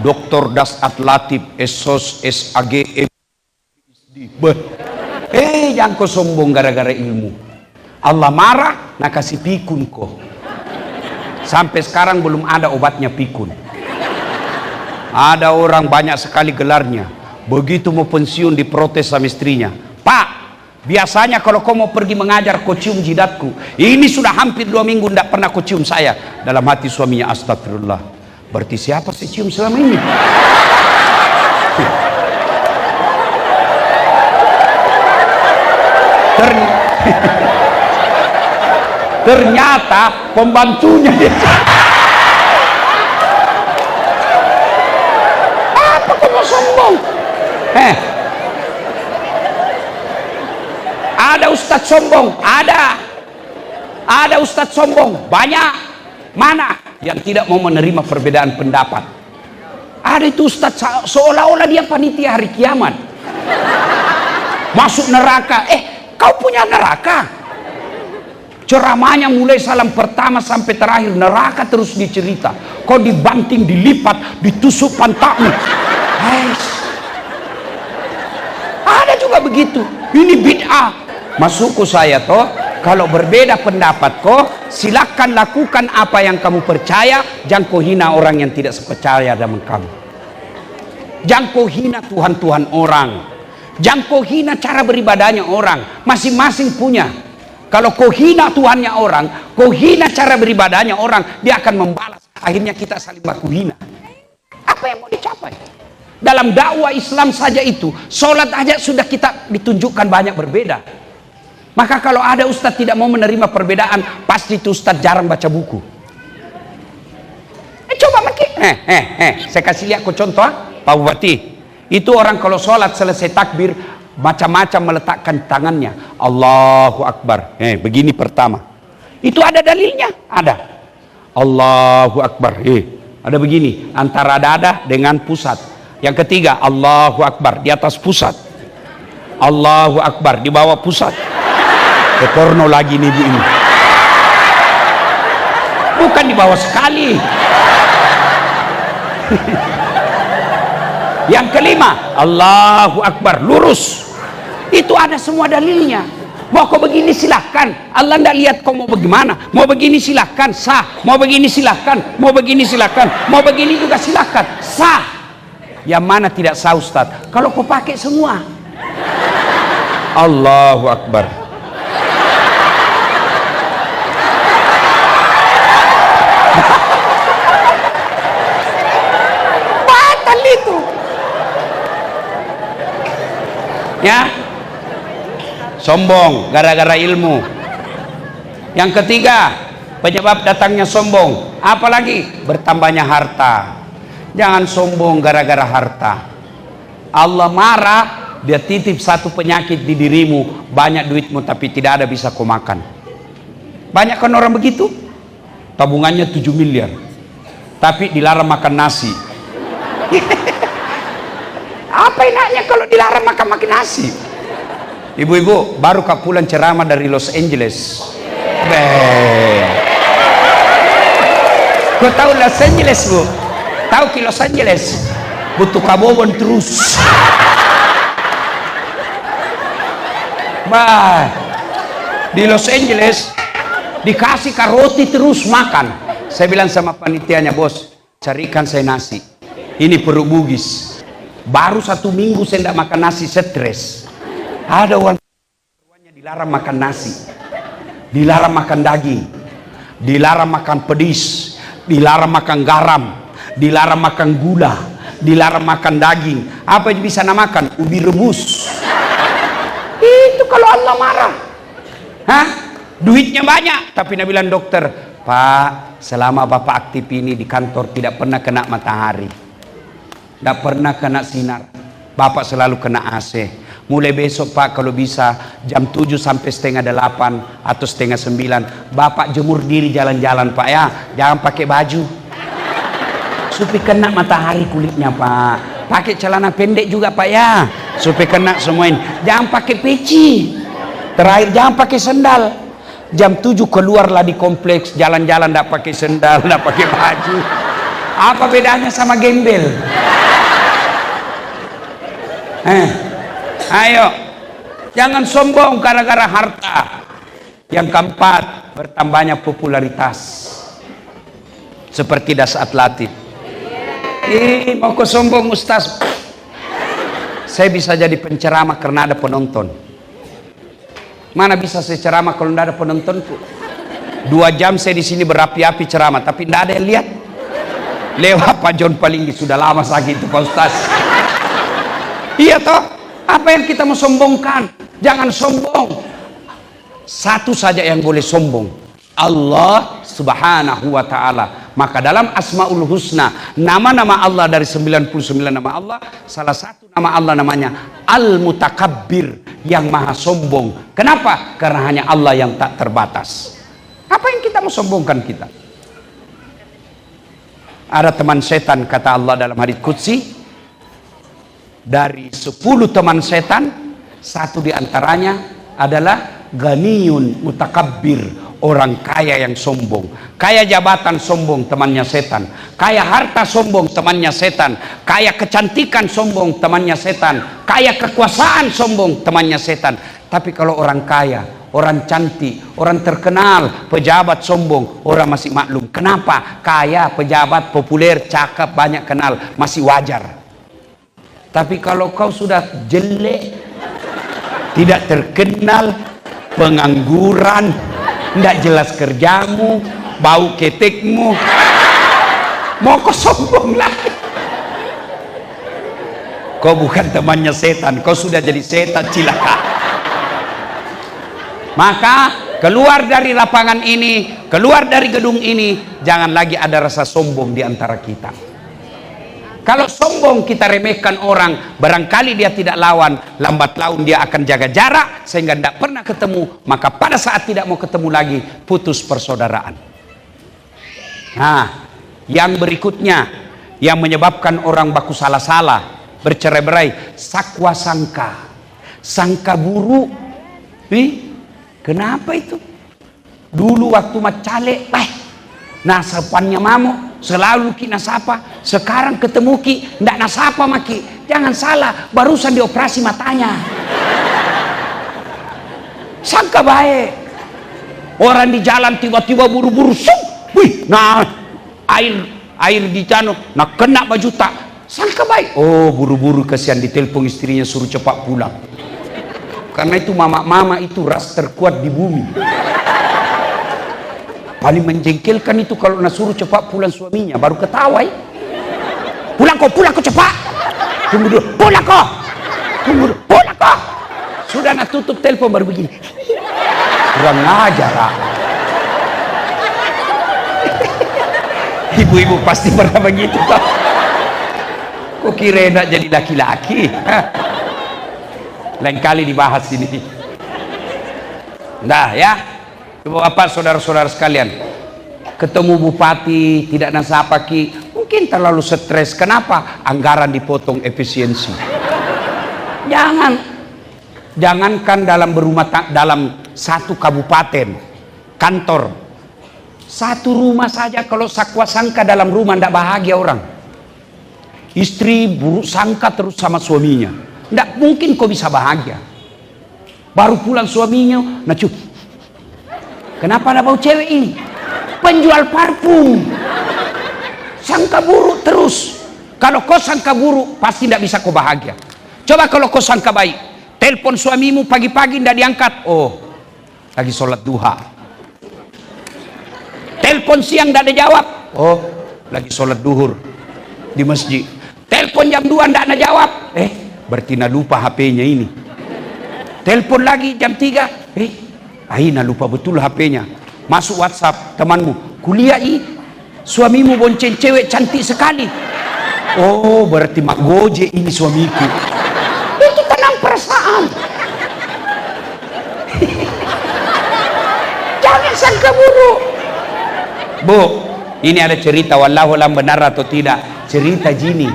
Doktor Dasat Latif, SOS, SAG, MD. Jangan kau sombong gara-gara ilmu. Allah marah, nak kasih pikun kau. Sampai sekarang belum ada obatnya pikun. Ada orang banyak sekali gelarnya. Begitu mau pensiun diprotes sama istrinya. Pak, biasanya kalau kau mau pergi mengajar kau cium jidatku. Ini sudah hampir 2 minggu tidak pernah kau cium saya. Dalam hati suaminya, astagfirullah. Berarti siapa sih cium selama ini? Ternyata pembantunya dia. Apa kau mau sombong? Ada ustadz sombong, ada ustadz sombong, banyak. Mana yang tidak mau menerima perbedaan pendapat? Ada itu ustadz seolah-olah dia panitia hari kiamat. Masuk neraka, kau punya neraka. Ceramahnya mulai salam pertama sampai terakhir neraka terus dicerita. Kau dibanting, dilipat, ditusuk pantatmu. Ada juga begitu. Ini bid'ah. Masukku saya toh, kalau berbeda pendapat kau, silakan lakukan apa yang kamu percaya. Jangan kau hina orang yang tidak sepercaya dengan kamu. Jangan kau hina Tuhan-Tuhan orang. Jangan kau hina cara beribadahnya orang. Masing-masing punya. Kalau kau hina Tuhannya orang, kau hina cara beribadahnya orang, dia akan membalas. Akhirnya kita saling baku hina. Apa yang mau dicapai? Dalam dakwah Islam saja itu, sholat aja sudah kita ditunjukkan banyak berbeda. Maka kalau ada ustadz tidak mau menerima perbedaan, pasti itu ustadz jarang baca buku. Coba makin. Saya kasih lihat kau contoh, Pak Bupati. Itu orang kalau sholat selesai takbir, macam-macam meletakkan tangannya. Allahu Akbar. Begini pertama. Itu ada dalilnya? Ada. Allahu Akbar. Ada begini. Antara dada dengan pusat. Yang ketiga, Allahu Akbar. Di atas pusat. Allahu Akbar. Di bawah pusat. Porno lagi nih bu ini. Bukan di bawah sekali. Yang kelima, Allahu Akbar. Lurus. Itu ada semua dalilnya. Mau kau begini silahkan. Allah tidak lihat kau mau bagaimana. Mau begini silahkan, sah. Mau begini silahkan. Mau begini silahkan. Mau begini juga silahkan, sah. Yang mana tidak sah Ustaz? Kalau kau pakai semua. Allahu Akbar. Batal itu. Ya. Sombong gara-gara ilmu. Yang ketiga, penyebab datangnya sombong, apalagi bertambahnya harta. Jangan sombong gara-gara harta. Allah marah, dia titip satu penyakit di dirimu, banyak duitmu tapi tidak ada bisa kau makan. Banyak kan orang begitu? Tabungannya 7 miliar tapi dilarang makan nasi. Apa enaknya kalau dilarang makan nasi? Ibu-ibu, baru kak pulang ceramah dari Los Angeles. Kau tahu Los Angeles, bu? Tahu ke Los Angeles? Butuh kabobon terus. Di Los Angeles dikasih roti terus makan. Saya bilang sama panitianya, bos, carikan saya nasi. Ini perut bugis. Baru 1 minggu saya tidak makan nasi, stres. Ada orang dilarang makan nasi, dilarang makan daging, dilarang makan pedis, dilarang makan garam, dilarang makan gula, dilarang makan daging. Apa yang bisa makan? Ubi rebus. Itu kalau Allah marah. Hah? Duitnya banyak, tapi Nabi bilang dokter, Pak, selama Bapak aktif ini di kantor tidak pernah kena matahari, tidak pernah kena sinar, Bapak selalu kena AC. Mulai besok Pak, kalau bisa jam 7 sampai setengah 8 atau setengah 9, Bapak jemur diri jalan-jalan Pak ya, jangan pakai baju supaya kena matahari kulitnya Pak. Pakai celana pendek juga Pak ya, supaya kena semua ini. Jangan pakai peci. Terakhir jangan pakai sendal. Jam 7 keluarlah di kompleks, jalan-jalan tidak pakai sendal, tidak pakai baju. Apa bedanya sama gembel? Ayo, jangan sombong gara-gara harta. Yang keempat, bertambahnya popularitas. Seperti Dasat Latif. Mau kau sombong Ustaz? Saya bisa jadi penceramah karena ada penonton. Mana bisa saya ceramah kalau tidak ada penontonku? 2 jam saya di sini berapi-api ceramah, tapi tidak ada yang lihat. Lewat Pak John Palinggi, sudah lama sakit itu Pak Ustaz. Iya toh? Apa yang kita mau sombongkan? Jangan sombong. Satu saja yang boleh sombong, Allah Subhanahu wa ta'ala. Maka dalam Asmaul Husna, nama-nama Allah dari 99 nama Allah, salah satu nama Allah namanya Al-Mutakabbir, yang maha sombong. Kenapa? Karena hanya Allah yang tak terbatas. Apa yang kita mau sombongkan kita? Ada teman setan, kata Allah dalam hadits qudsi, dari 10 teman setan, 1 diantaranya adalah Ghaniyun Mutakabbir, orang kaya yang sombong. Kaya jabatan sombong, temannya setan. Kaya harta sombong, temannya setan. Kaya kecantikan sombong, temannya setan. Kaya kekuasaan sombong, temannya setan. Tapi kalau orang kaya, orang cantik, orang terkenal, pejabat sombong, orang masih maklum. Kenapa? Kaya, pejabat, populer, cakep, banyak kenal, masih wajar. Tapi kalau kau sudah jelek, tidak terkenal, pengangguran, tidak jelas kerjamu, bau ketekmu, mau kau sombong lagi. Kau bukan temannya setan, kau sudah jadi setan cilaka. Maka keluar dari lapangan ini, keluar dari gedung ini, jangan lagi ada rasa sombong di antara kita. Kalau sombong kita remehkan orang, barangkali dia tidak lawan, lambat laun dia akan jaga jarak sehingga tidak pernah ketemu, maka pada saat tidak mau ketemu lagi, putus persaudaraan. Nah, yang berikutnya yang menyebabkan orang baku salah-salah, bercerai-berai, sakwa sangka, sangka buruk. Kenapa itu? Dulu waktu macale, nasapannya mamo, selalu ki nasapa. Sekarang ketemu ki ndak nasapa maki. Jangan salah, barusan dioperasi matanya. Sangka baik. Orang di jalan tiba-tiba buru-buru, nah air di jano, nah kena baju tak. Sangka baik. Oh, buru-buru, kasihan, ditelepon istrinya suruh cepat pulang. Karena itu mama itu ras terkuat di bumi. Paling menjengkelkan itu kalau nak suruh cepat pulang suaminya, baru ketawa. Pulang kau cepat. Tunggu dulu, pulang kau. Tunggu dulu, pulang kau. Sudah nak tutup telepon baru begini. Kurang ajar. Ibu-ibu pasti pernah begitu toh. Kok kira nak jadi laki-laki? Lain kali dibahas ini. Dah ya. Bapak, saudara-saudara sekalian, ketemu bupati tidak nasapa ki, mungkin terlalu stres. Kenapa? Anggaran dipotong, efisiensi. Jangankan dalam dalam satu kabupaten, kantor, satu rumah saja kalau sakwa sangka dalam rumah tidak bahagia orang. Istri buruk sangka terus sama suaminya, tidak mungkin kau bisa bahagia. Baru pulang suaminya, Kenapa ada bau cewek ini? Penjual parfum. Sangka buruk terus. Kalau kau sangka buruk, pasti tidak bisa kau bahagia. Coba kalau kau sangka baik. Telepon suamimu pagi-pagi tidak diangkat. Oh, lagi sholat duha. Telepon siang tidak ada jawab. Oh, lagi sholat duhur di masjid. Telepon jam 2 tidak ada jawab. Berarti nak lupa HP-nya ini. Telepon lagi jam 3. Nak lupa betul HP-nya. Masuk WhatsApp temanmu. Kuliah suamimu bonceng cewek cantik sekali. Oh, berarti mak goje ini suamiku. Itu tenang perasaan. Jangan sangka buruk. Bu, ini ada cerita, wallahu alam benar atau tidak. Cerita gini.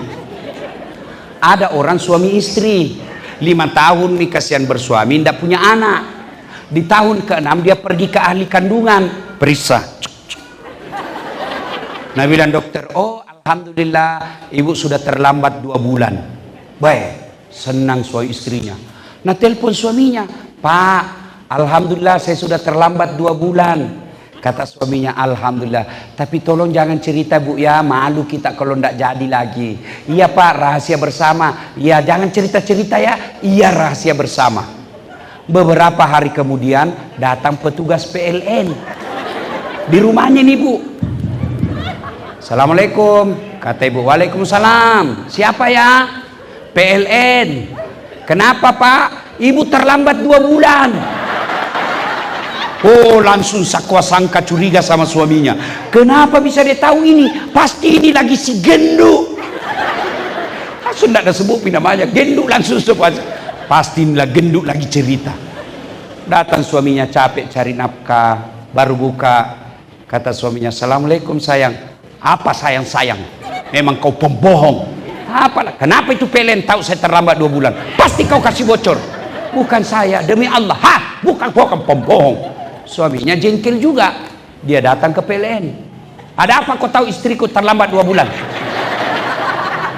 Ada orang suami istri 5 tahun nih kasihan bersuami, tidak punya anak. Di tahun ke-6 dia pergi ke ahli kandungan, periksa. Nah bilang dokter, oh alhamdulillah ibu sudah terlambat 2 bulan. Baik, senang suami istrinya. Nah telepon suaminya, Pak, alhamdulillah saya sudah terlambat 2 bulan. Kata suaminya, alhamdulillah, tapi tolong jangan cerita bu ya, malu kita kalau ndak jadi lagi. Iya Pak, rahasia bersama. Iya, jangan cerita-cerita ya. Iya, rahasia bersama. Beberapa hari kemudian datang petugas PLN di rumahnya nih bu. Assalamualaikum, kata ibu. Waalaikumsalam. Siapa ya? PLN. Kenapa Pak? Ibu terlambat 2 bulan. Oh, langsung sakwa sangka curiga sama suaminya. Kenapa bisa dia tahu ini? Pasti ini lagi si genduk. Langsung tidak ada sebut namanya. Genduk langsung sebut. Pasti inilah genduk lagi cerita. Datang suaminya capek cari nafkah. Baru buka. Kata suaminya, Assalamualaikum sayang. Apa sayang-sayang? Memang kau pembohong. Apalah? Kenapa itu PLN tahu saya terlambat 2 bulan? Pasti kau kasih bocor. Bukan saya, demi Allah. Bukan kau kan pembohong. Suaminya jengkel juga. Dia datang ke PLN. Ada apa kau tahu istriku terlambat 2 bulan?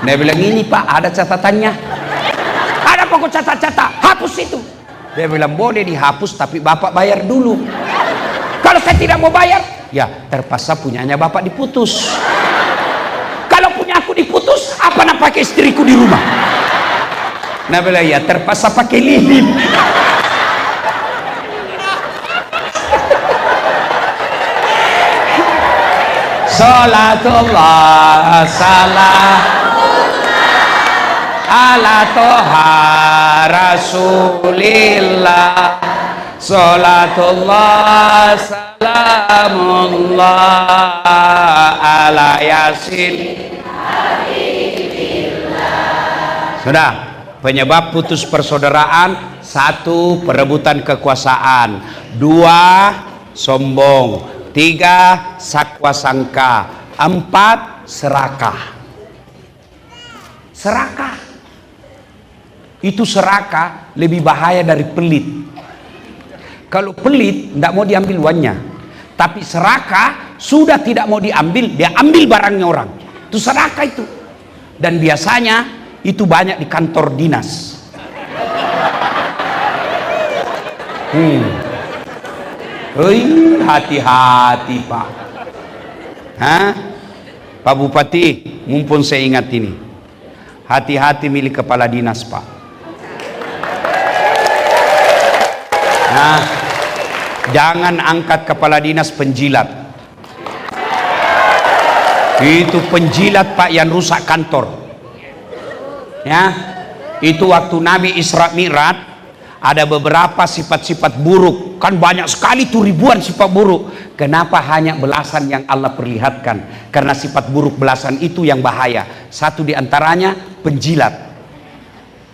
Dia bilang, ini Pak, ada catatannya. Ada apa kau catat-catat? Hapus itu. Dia bilang, boleh dihapus tapi Bapak bayar dulu. Kalau saya tidak mau bayar, ya terpaksa punyanya Bapak diputus. Kalau punya aku diputus, apa nak pakai istriku di rumah? Nah bilang, ya terpaksa pakai lilin. Salatullah salam ala toha rasulillah. Salatullah salamullah ala yasin. Sudah, penyebab putus persaudaraan: 1, perebutan kekuasaan, 2, sombong, 3, sakwa sangka, 4, serakah. Serakah itu, serakah lebih bahaya dari pelit. Kalau pelit tidak mau diambil uangnya, tapi serakah sudah tidak mau diambil, dia ambil barangnya orang. Itu serakah itu. Dan biasanya itu banyak di kantor dinas. Hati-hati Pak. Pak Bupati, mumpun saya ingat ini, hati-hati milik kepala dinas Pak. Jangan angkat kepala dinas penjilat. Itu penjilat Pak yang rusak kantor. Ya, itu waktu Nabi Isra Mi'raj ada beberapa sifat-sifat buruk, kan banyak sekali tuh, ribuan sifat buruk. Kenapa hanya belasan yang Allah perlihatkan? Karena sifat buruk belasan itu yang bahaya. Satu diantaranya penjilat.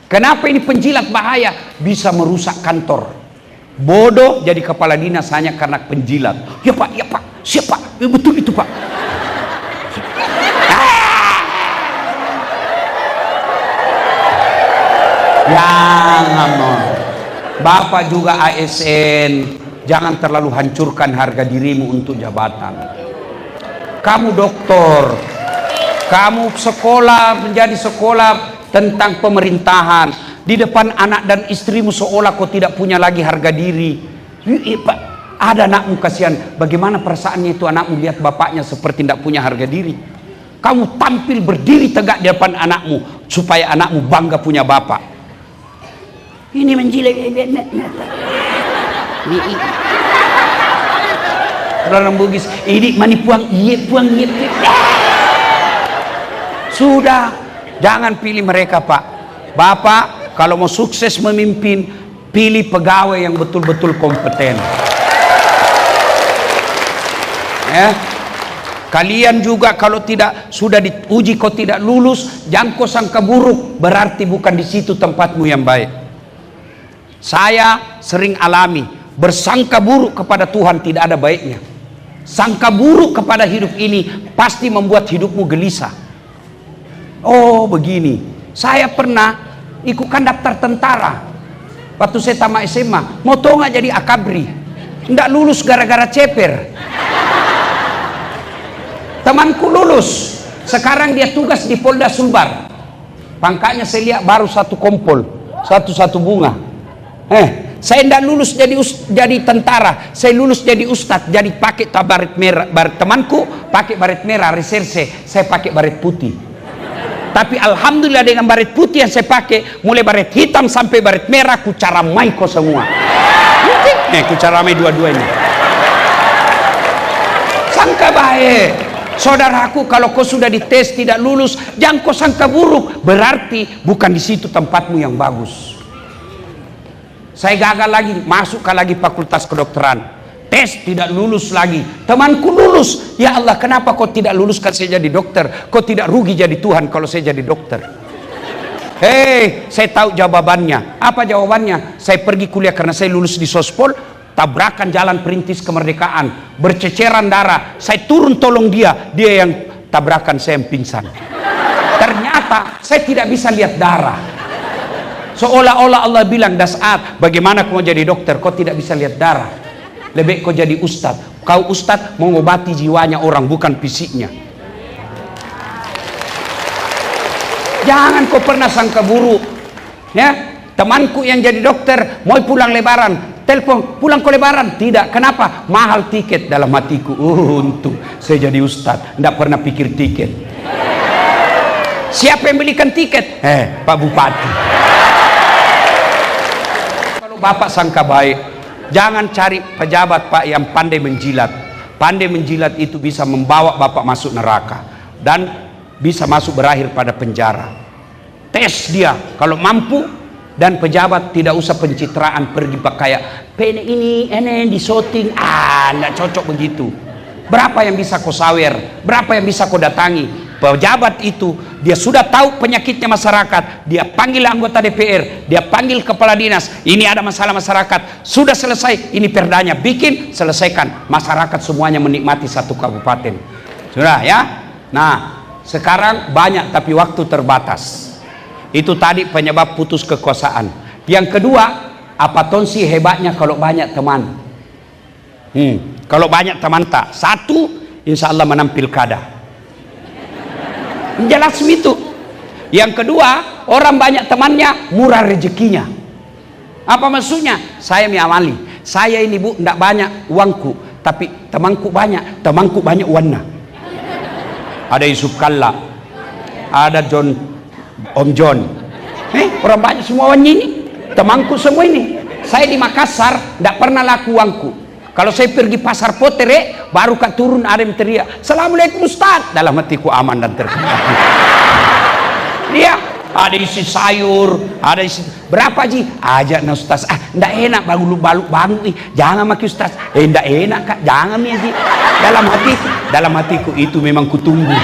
Kenapa ini penjilat bahaya? Bisa merusak kantor. Bodoh jadi kepala dinas hanya karena penjilat. Ya Pak, ya Pak, siapa? Ya, betul itu Pak. Jangan mau. Bapak juga ASN, jangan terlalu hancurkan harga dirimu untuk jabatan. Kamu doktor, kamu sekolah, menjadi sekolah tentang pemerintahan. Di depan anak dan istrimu seolah kau tidak punya lagi harga diri. Pak, Ada anakmu kasihan, bagaimana perasaannya itu anakmu lihat bapaknya seperti tidak punya harga diri. Kamu tampil berdiri tegak di depan anakmu supaya anakmu bangga punya bapak. Ini menjilat. Orang Bugis, ini mani puang iya. Sudah, jangan pilih mereka Pak. Bapak kalau mau sukses memimpin, pilih pegawai yang betul-betul kompeten. Ya. Kalian juga kalau tidak sudah diuji kau tidak lulus, jangan kau sangka buruk, berarti bukan di situ tempatmu yang baik. Saya sering alami bersangka buruk kepada Tuhan tidak ada baiknya. Sangka buruk kepada hidup ini pasti membuat hidupmu gelisah. Oh begini, saya pernah ikutkan daftar tentara waktu saya tamat SMA, mau tahu nggak jadi akabri, nggak lulus gara-gara ceper. Temanku lulus, sekarang dia tugas di Polda Sulbar, pangkatnya saya lihat baru satu kompol, satu bunga. Saya tidak lulus jadi tentara, saya lulus jadi ustadz, jadi pakai baret merah. Temanku pakai baret merah reserse, saya pakai baret putih. Tapi alhamdulillah dengan baret putih yang saya pakai, mulai baret hitam sampai baret merah, ku caramai kau semua. Ku caramai dua-duanya. Sangka baik. Saudaraku, kalau kau sudah dites tidak lulus, jangan kau sangka buruk, berarti bukan di situ tempatmu yang bagus. Saya gagal lagi, masuk lagi fakultas kedokteran, tes tidak lulus lagi. Temanku lulus. Ya Allah, kenapa kau tidak luluskan saya jadi dokter? Kau tidak rugi jadi Tuhan kalau saya jadi dokter? Saya tahu jawabannya. Apa jawabannya? Saya pergi kuliah karena saya lulus di Sospol. Tabrakan jalan perintis kemerdekaan, berceceran darah. Saya turun tolong dia yang tabrakan, saya yang pingsan. Ternyata saya tidak bisa lihat darah. Seolah-olah Allah bilang, Das'at, bagaimana kau mau jadi dokter? Kau tidak bisa lihat darah. Lebih kau jadi ustadz. Kau ustadz mengobati jiwanya orang, bukan fisiknya. Jangan kau pernah sangka buruk. Ya, temanku yang jadi dokter mau pulang lebaran, telepon, pulang ke lebaran. Tidak, kenapa? Mahal tiket. Dalam hatiku, untung saya jadi ustadz, tidak pernah pikir tiket. Siapa yang belikan tiket? Pak Bupati. Kalau Bapak sangka baik, jangan cari pejabat Pak yang pandai menjilat. Pandai menjilat itu bisa membawa Bapak masuk neraka dan bisa masuk berakhir pada penjara. Tes dia, kalau mampu. Dan pejabat tidak usah pencitraan, pergi kayak ini di shooting, nggak cocok begitu. Berapa yang bisa kau sawer, berapa yang bisa kau datangi? Pejabat itu dia sudah tahu penyakitnya masyarakat, dia panggil anggota DPR, dia panggil kepala dinas, ini ada masalah masyarakat, sudah selesai, ini perdanya, bikin, selesaikan, masyarakat semuanya menikmati satu kabupaten. Sudah ya. Nah sekarang banyak tapi waktu terbatas. Itu tadi penyebab putus kekuasaan. Yang kedua, apa tonsi hebatnya kalau banyak teman? Kalau banyak teman tak? Satu, insya Allah menang pilkada. Jelas itu. Yang kedua, orang banyak temannya, murah rezekinya. Apa maksudnya? Saya miamali. Saya ini Bu, tidak banyak uangku, tapi temanku banyak warna. Ada Yusuf Kalla, ada Om John, orang banyak semua ini, temanku semua ini. Saya di Makassar tidak pernah laku uangku. Kalau saya pergi pasar Potere, baru kak turun ada yang teriak, Assalamualaikum Ustaz. Dalam hatiku aman dan terkendali. Dia ada isi sayur, ada isi berapa ji? Ajak na Ustaz. Ndak enak balu bangun nih. Jangan maki Ustaz. Ndak enak kak, jangan nih ji. Dalam hatiku itu memang kutunggu.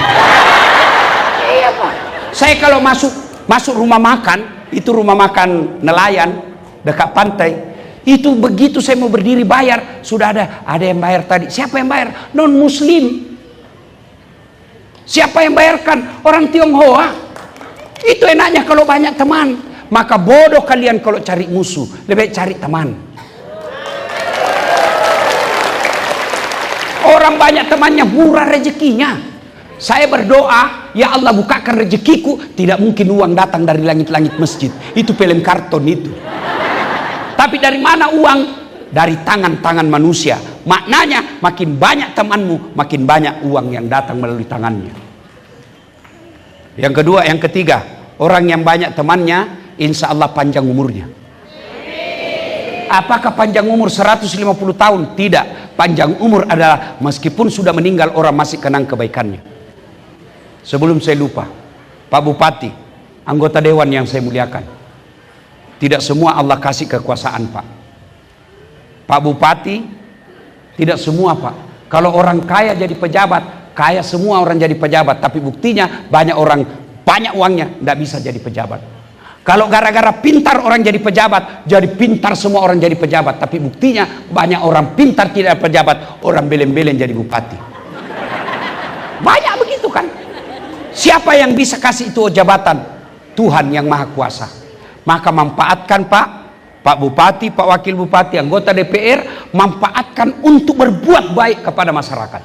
Iya Pak. Saya kalau masuk rumah makan, itu rumah makan nelayan dekat pantai, itu begitu saya mau berdiri bayar, sudah ada yang bayar tadi. Siapa yang bayar? Non muslim. Siapa yang bayarkan? Orang Tionghoa. Itu enaknya kalau banyak teman. Maka bodoh kalian kalau cari musuh, lebih baik cari teman. Orang banyak temannya murah rezekinya. Saya berdoa, ya Allah bukakan rezekiku, tidak mungkin uang datang dari langit-langit masjid. Itu film karton itu. Tapi dari mana uang? dari tangan-tangan manusia. Maknanya makin banyak temanmu, makin banyak uang yang datang melalui tangannya. Yang kedua, yang ketiga, orang yang banyak temannya, insya Allah panjang umurnya. Apakah panjang umur 150 tahun? Tidak. Panjang umur adalah meskipun sudah meninggal, orang masih kenang kebaikannya. Sebelum saya lupa, Pak Bupati, anggota dewan yang saya muliakan, tidak semua Allah kasih kekuasaan, Pak. Pak Bupati, tidak semua, Pak. Kalau orang kaya jadi pejabat, kaya semua orang jadi pejabat, tapi buktinya banyak orang banyak uangnya tidak bisa jadi pejabat. Kalau gara-gara pintar orang jadi pejabat, jadi pintar semua orang jadi pejabat, tapi buktinya banyak orang pintar tidak pejabat, orang belen-belen jadi bupati. Banyak begitu kan? Siapa yang bisa kasih itu jabatan? Tuhan yang Maha Kuasa. Maka manfaatkan Pak Bupati, Pak Wakil Bupati, anggota DPR, manfaatkan untuk berbuat baik kepada masyarakat.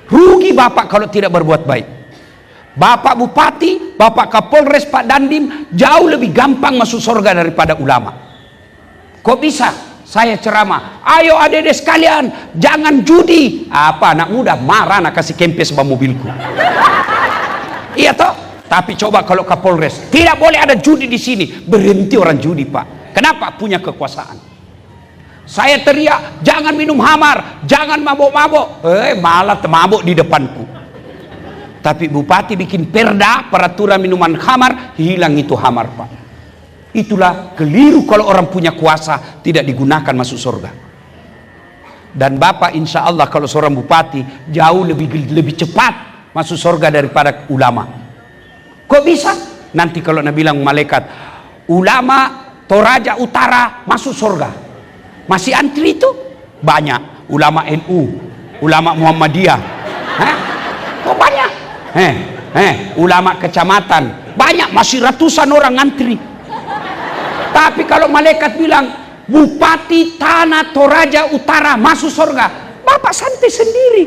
Rugi Bapak kalau tidak berbuat baik. Bapak Bupati, Bapak Kapolres, Pak Dandim jauh lebih gampang masuk surga daripada ulama. Kok bisa? Saya ceramah, ayo adik-adik sekalian, jangan judi. Apa anak muda marah, nak kasih kempes bawa mobilku. Iya toh? Tapi coba kalau Kapolres, tidak boleh ada judi di sini, berhenti orang judi, Pak. Kenapa? Punya kekuasaan. Saya teriak, jangan minum hamar, jangan mabok-mabok. Malah mabok di depanku. Tapi Bupati bikin perda, peraturan minuman khamar, hilang itu hamar, Pak. Itulah keliru kalau orang punya kuasa tidak digunakan masuk surga. Dan Bapak insya Allah kalau seorang Bupati jauh lebih cepat masuk surga daripada ulama. Kok bisa? Nanti kalau Nabi bilang malaikat, ulama Toraja Utara masuk surga, masih antri itu banyak. Ulama NU, ulama Muhammadiyah, kok banyak? Ulama kecamatan banyak, masih ratusan orang antri. Tapi kalau malaikat bilang Bupati Tanah Toraja Utara masuk surga, Bapak santai sendiri.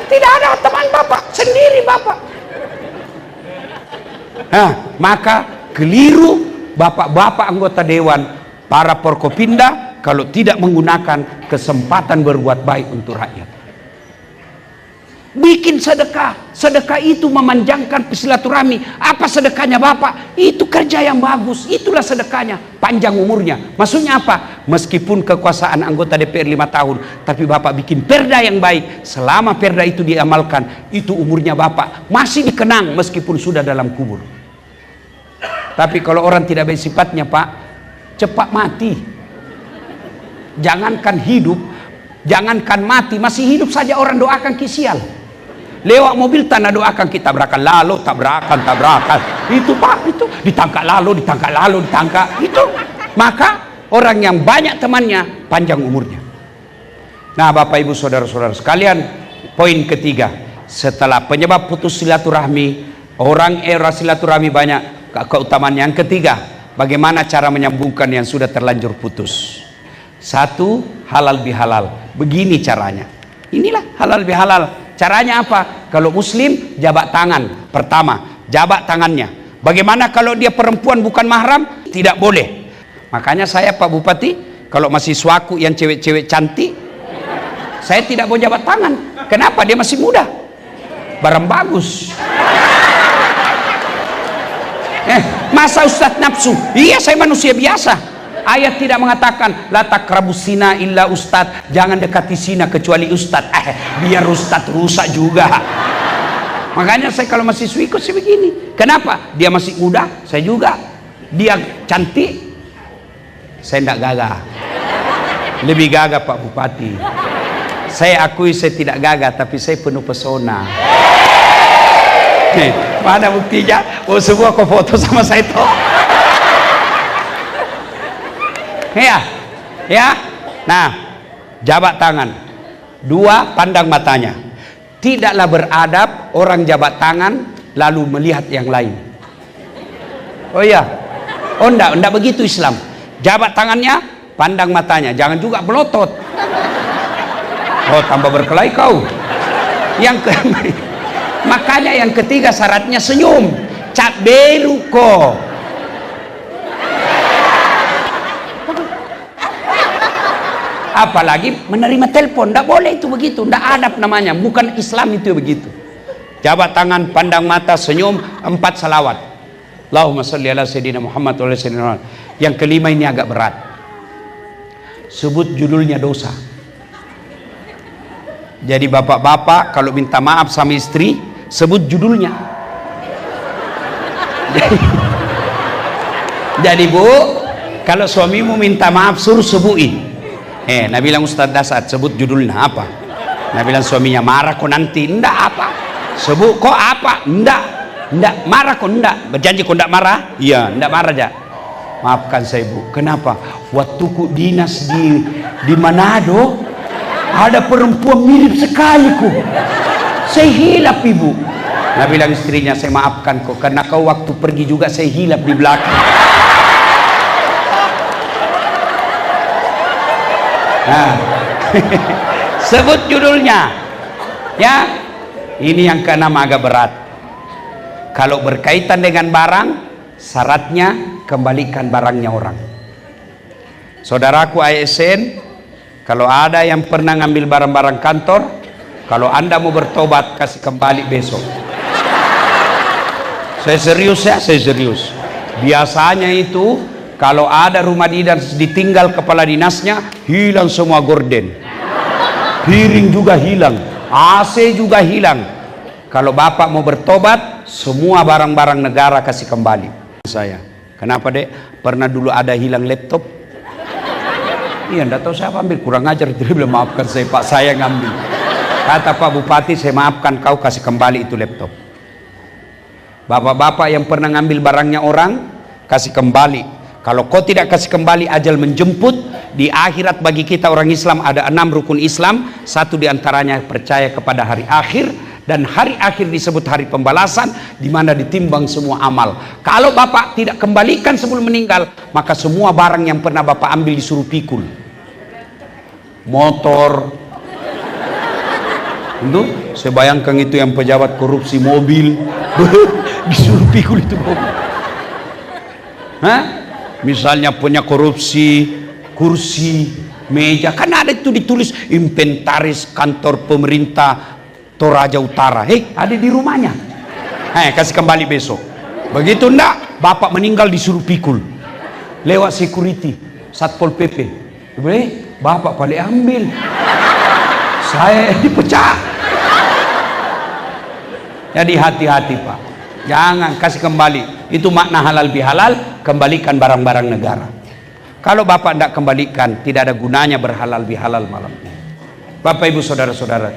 Tidak ada teman Bapak, sendiri Bapak. Maka keliru Bapak-bapak anggota dewan, para Forkopimda kalau tidak menggunakan kesempatan berbuat baik untuk rakyat. Bikin sedekah. Sedekah itu memanjangkan silaturahmi. Apa sedekahnya Bapak? Itu kerja yang bagus. Itulah sedekahnya. Panjang umurnya. Maksudnya apa? Meskipun kekuasaan anggota DPR 5 tahun, tapi Bapak bikin perda yang baik. Selama perda itu diamalkan, itu umurnya Bapak masih dikenang meskipun sudah dalam kubur. Tapi kalau orang tidak baik sifatnya, Pak, cepat mati. Jangankan hidup, jangankan mati, masih hidup saja orang doakan kisial. Lewat mobil tanah doakan kita tabrakan lalu, tabrakan. Itu Pak, itu ditangkap lalu, ditangkap. Itu. Maka orang yang banyak temannya panjang umurnya. Nah, Bapak Ibu saudara-saudara sekalian, poin ketiga, setelah penyebab putus silaturahmi, orang era silaturahmi banyak keutamaan. Yang ketiga, bagaimana cara menyambungkan yang sudah terlanjur putus. Satu, halal bihalal. Begini caranya. Inilah halal bihalal. Caranya apa? Kalau muslim, jabat tangan. Pertama, jabat tangannya. Bagaimana kalau dia perempuan bukan mahram? Tidak boleh. Makanya saya Pak Bupati, kalau mahasiswaku yang cewek-cewek cantik, saya tidak mau jabat tangan. Kenapa? Dia masih muda, barang bagus. Masa Ustadz nafsu? Iya, saya manusia biasa. Ayat tidak mengatakan la taqrabus zina illa ustadz, jangan dekati zina kecuali ustadz. Biar ustadz rusak juga. Makanya saya kalau masih ikut sih begini. Kenapa? Dia masih muda, saya juga. Dia cantik, saya tidak gagah. Lebih gagah Pak Bupati. Saya akui saya tidak gagah, tapi saya penuh pesona. Mana buktinya? Oh, semua kau foto sama saya toh. Ya. Nah, jabat tangan. Dua, pandang matanya. Tidaklah beradab orang jabat tangan lalu melihat yang lain. Oh iya. Oh enggak begitu Islam. Jabat tangannya, pandang matanya, jangan juga melotot. Oh, tambah berkelahi kau. Makanya yang ketiga syaratnya senyum. Cat beru kok. Apalagi menerima telepon, tidak boleh itu begitu, tidak adab namanya, bukan Islam itu begitu. Jabat tangan, pandang mata, senyum, 4 salawat. Allahumma sholli ala sayyidina Muhammad wa ala sayyidina Muhammad. Yang kelima ini agak berat. Sebut judulnya dosa. Jadi bapak-bapak kalau minta maaf sama istri, sebut judulnya. Jadi bu, kalau suamimu minta maaf suruh sebutin. Nah bilang Ustaz Dasad, sebut judulnya apa? Nah bilang suaminya, marah kok nanti. Ndak apa? Sebut kok apa? Ndak marah kok ndak? Berjanji kok ndak marah? Iya, ndak marah aja. Maafkan saya bu, kenapa? Waktu ku dinas di Manado, ada perempuan mirip sekali ku. Saya hilap ibu. Nah bilang istrinya, saya maafkan kok, karena kau waktu pergi juga saya hilap di belakang. Nah, sebut judulnya. Ya, ini yang keenam agak berat. Kalau berkaitan dengan barang, syaratnya kembalikan barangnya orang. Saudaraku ASN, kalau ada yang pernah ngambil barang-barang kantor, kalau Anda mau bertobat, kasih kembali besok. Saya serius ya, saya serius. Biasanya itu kalau ada rumah dinas ditinggal kepala dinasnya, hilang semua gorden, piring juga hilang, AC juga hilang. Kalau bapak mau bertobat, semua barang-barang negara kasih kembali. Saya, kenapa dek? Pernah dulu ada hilang laptop? Iya, enggak tahu siapa ambil, kurang ajar. Dia bilang, maafkan saya pak, saya ngambil. Kata Pak Bupati, saya maafkan kau, kasih kembali itu laptop. Bapak-bapak yang pernah ngambil barangnya orang, kasih kembali. Kalau kau tidak kasih kembali, ajal menjemput. Di akhirat bagi kita orang Islam ada 6 rukun Islam. 1 diantaranya percaya kepada hari akhir. Dan hari akhir disebut hari pembalasan, di mana ditimbang semua amal. Kalau bapak tidak kembalikan sebelum meninggal, maka semua barang yang pernah bapak ambil disuruh pikul. Motor. Itu saya bayangkan itu yang pejabat korupsi mobil. Disuruh pikul itu mobil. Hah? Misalnya punya korupsi kursi, meja, kan ada itu ditulis inventaris kantor pemerintah Toraja Utara. Ada di rumahnya. Kasih kembali besok. Begitu enggak, bapak meninggal disuruh pikul lewat security Satpol PP. Bapak balik ambil, saya dipecat. Jadi hati-hati pak, jangan kasih kembali. Itu makna halal bihalal, kembalikan barang-barang negara. Kalau bapak tidak kembalikan, tidak ada gunanya berhalal bihalal malam ini. Bapak ibu saudara-saudara,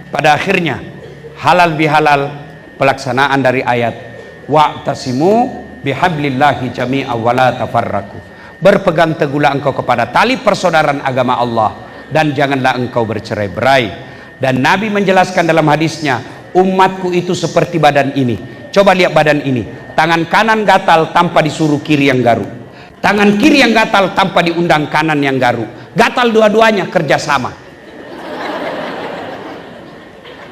pada akhirnya halal bihalal pelaksanaan dari ayat wa'tasimu bihablillahi jami'a wala tafarraku. Berpegang teguhlah engkau kepada tali persaudaraan agama Allah dan janganlah engkau bercerai-berai. Dan Nabi menjelaskan dalam hadisnya, umatku itu seperti badan ini. Coba lihat badan ini, tangan kanan gatal tanpa disuruh kiri yang garuk, tangan kiri yang gatal tanpa diundang kanan yang garuk. Gatal dua-duanya kerjasama.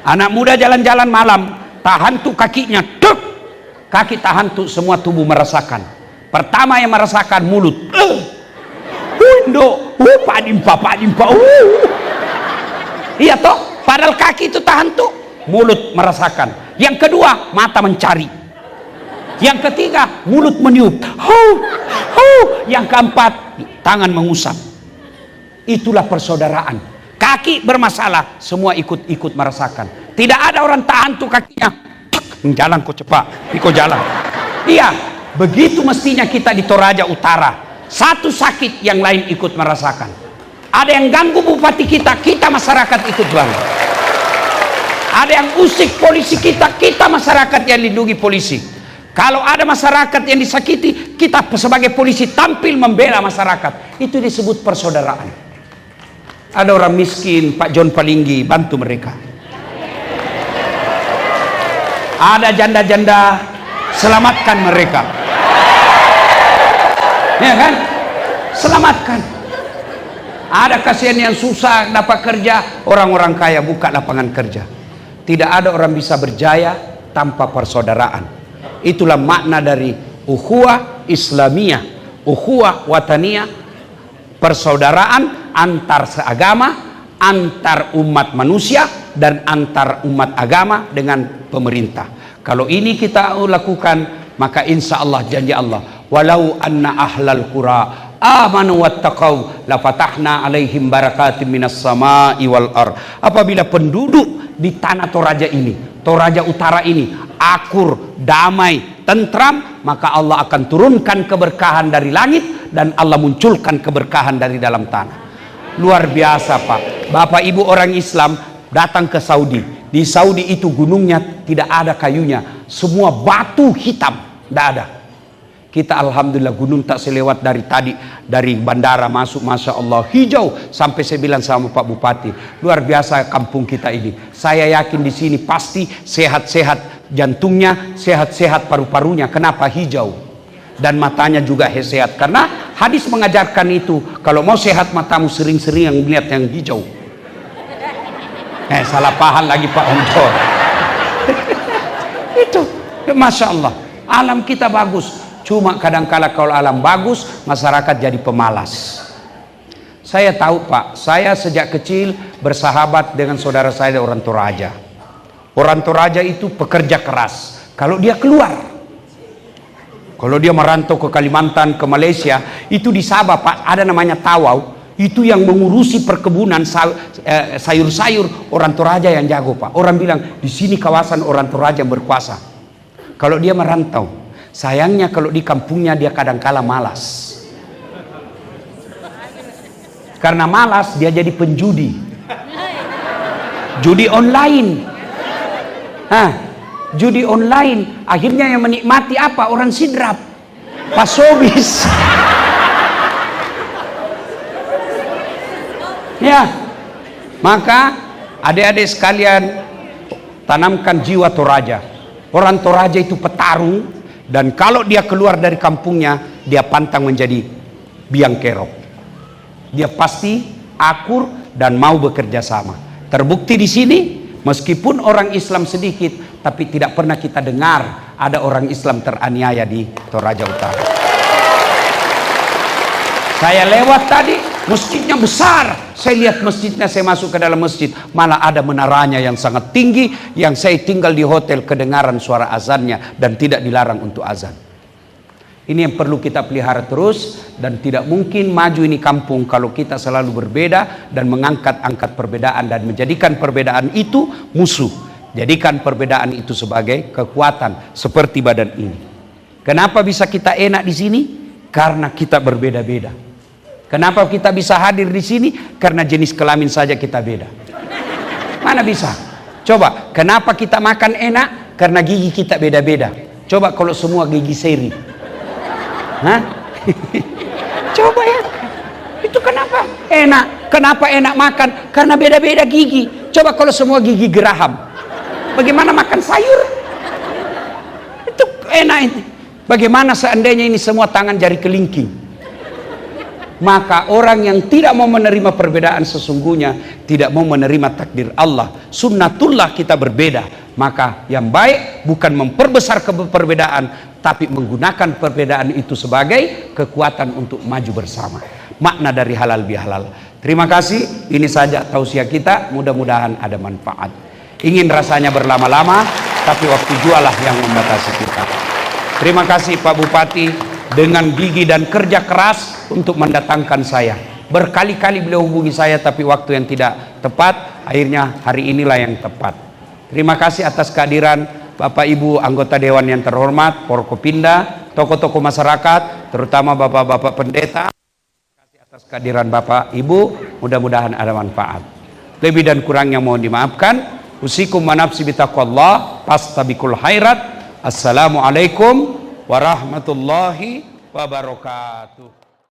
Anak muda jalan-jalan malam, tahan tuh kakinya, tuk, kaki tahan tuh, semua tubuh merasakan. Pertama yang merasakan mulut, padimpa, iya toh, padahal kaki itu tahan tuh, mulut merasakan. Yang kedua, mata mencari. Yang ketiga, mulut meniup. Yang keempat, tangan mengusap. Itulah persaudaraan. Kaki bermasalah, semua ikut merasakan. Tidak ada orang tahan tuh kakinya, jalan kok cepat, ikut jalan. Iya, begitu mestinya kita di Toraja Utara. Satu sakit, yang lain ikut merasakan. Ada yang ganggu bupati kita masyarakat ikut bangga. Ada yang usik polisi kita masyarakat yang lindungi polisi. Kalau ada masyarakat yang disakiti, kita sebagai polisi tampil membela masyarakat. Itu disebut persaudaraan. Ada orang miskin, Pak John Palinggi bantu mereka. Ada janda-janda, selamatkan mereka. Ya kan? Selamatkan. Ada kasihan yang susah dapat kerja, orang-orang kaya buka lapangan kerja. Tidak ada orang bisa berjaya tanpa persaudaraan. Itulah makna dari ukhuwah Islamiyah, ukhuwah wataniyah, persaudaraan antar seagama, antar umat manusia, dan antar umat agama dengan pemerintah. Kalau ini kita lakukan, maka insya Allah janji Allah, walau anna ahlal qura amanu wattaqau lafatahna alaihim barakatim minas sama'i wal ar. Apabila penduduk di tanah Toraja ini, Toraja Utara ini akur, damai, tentram, maka Allah akan turunkan keberkahan dari langit dan Allah munculkan keberkahan dari dalam tanah. Luar biasa, Pak. Bapak Ibu orang Islam datang ke Saudi. Di Saudi itu gunungnya tidak ada kayunya, semua batu hitam, tidak ada. Kita alhamdulillah gunung tak selewat dari tadi, dari bandara masuk, masya Allah hijau. Sampai saya bilang sama Pak Bupati, luar biasa kampung kita ini. Saya yakin di sini pasti sehat-sehat jantungnya, sehat-sehat paru-parunya. Kenapa? Hijau. Dan matanya juga sehat, karena hadis mengajarkan itu. Kalau mau sehat matamu sering-sering yang melihat yang hijau. Salah paham lagi Pak Ontor. Itu masya Allah, alam kita bagus. Cuma kadang-kala kalau alam bagus, masyarakat jadi pemalas. Saya tahu Pak, saya sejak kecil bersahabat dengan saudara saya orang Toraja. Orang Toraja itu pekerja keras. Kalau dia keluar, kalau dia merantau ke Kalimantan, ke Malaysia, itu di Sabah Pak, ada namanya tawau. Itu yang mengurusi perkebunan sayur-sayur, orang Toraja yang jago Pak. Orang bilang di sini kawasan orang Toraja yang berkuasa. Kalau dia merantau, sayangnya kalau di kampungnya dia kadang-kala malas. Karena malas dia jadi penjudi. Judi online. Judi online. Akhirnya yang menikmati apa? Orang sidrap, pasobis. Ya, maka adik-adik sekalian, tanamkan jiwa Toraja. Orang Toraja itu petarung, dan kalau dia keluar dari kampungnya, dia pantang menjadi biang kerok. Dia pasti akur dan mau bekerja sama. Terbukti di sini, meskipun orang Islam sedikit, tapi tidak pernah kita dengar ada orang Islam teraniaya di Toraja Utara. Saya lewat tadi, masjidnya besar. Saya lihat masjidnya, saya masuk ke dalam masjid, malah ada menaranya yang sangat tinggi, yang saya tinggal di hotel kedengaran suara azannya dan tidak dilarang untuk azan. Ini yang perlu kita pelihara terus, dan tidak mungkin maju ini kampung kalau kita selalu berbeda dan mengangkat-angkat perbedaan dan menjadikan perbedaan itu musuh. Jadikan perbedaan itu sebagai kekuatan, seperti badan ini. Kenapa bisa kita enak di sini? Karena kita berbeda-beda. Kenapa kita bisa hadir di sini? Karena jenis kelamin saja kita beda. Mana bisa? Coba, kenapa kita makan enak? Karena gigi kita beda-beda. Coba kalau semua gigi seri. Coba ya. Itu kenapa enak? Kenapa enak makan? Karena beda-beda gigi. Coba kalau semua gigi geraham, bagaimana makan sayur? Itu enak ini. Bagaimana seandainya ini semua tangan jari kelingking? Maka orang yang tidak mau menerima perbedaan sesungguhnya tidak mau menerima takdir Allah. Sunnatullah kita berbeda. Maka yang baik bukan memperbesar perbedaan, tapi menggunakan perbedaan itu sebagai kekuatan untuk maju bersama. Makna dari halal bihalal. Terima kasih. Ini saja tausiah kita. Mudah-mudahan ada manfaat. Ingin rasanya berlama-lama, tapi waktu jualah yang membatasi kita. Terima kasih Pak Bupati, dengan gigi dan kerja keras untuk mendatangkan saya. Berkali-kali beliau hubungi saya, tapi waktu yang tidak tepat. Akhirnya hari inilah yang tepat. Terima kasih atas kehadiran Bapak Ibu anggota Dewan yang terhormat, Forkopimda, tokoh-tokoh masyarakat, terutama Bapak-Bapak pendeta. Terima kasih atas kehadiran Bapak Ibu. Mudah-mudahan ada manfaat. Lebih dan kurangnya mohon dimaafkan. Usikum wa nafsi bitaqwallah, fastabiqul khairat. Assalamualaikum warahmatullahi wabarakatuh.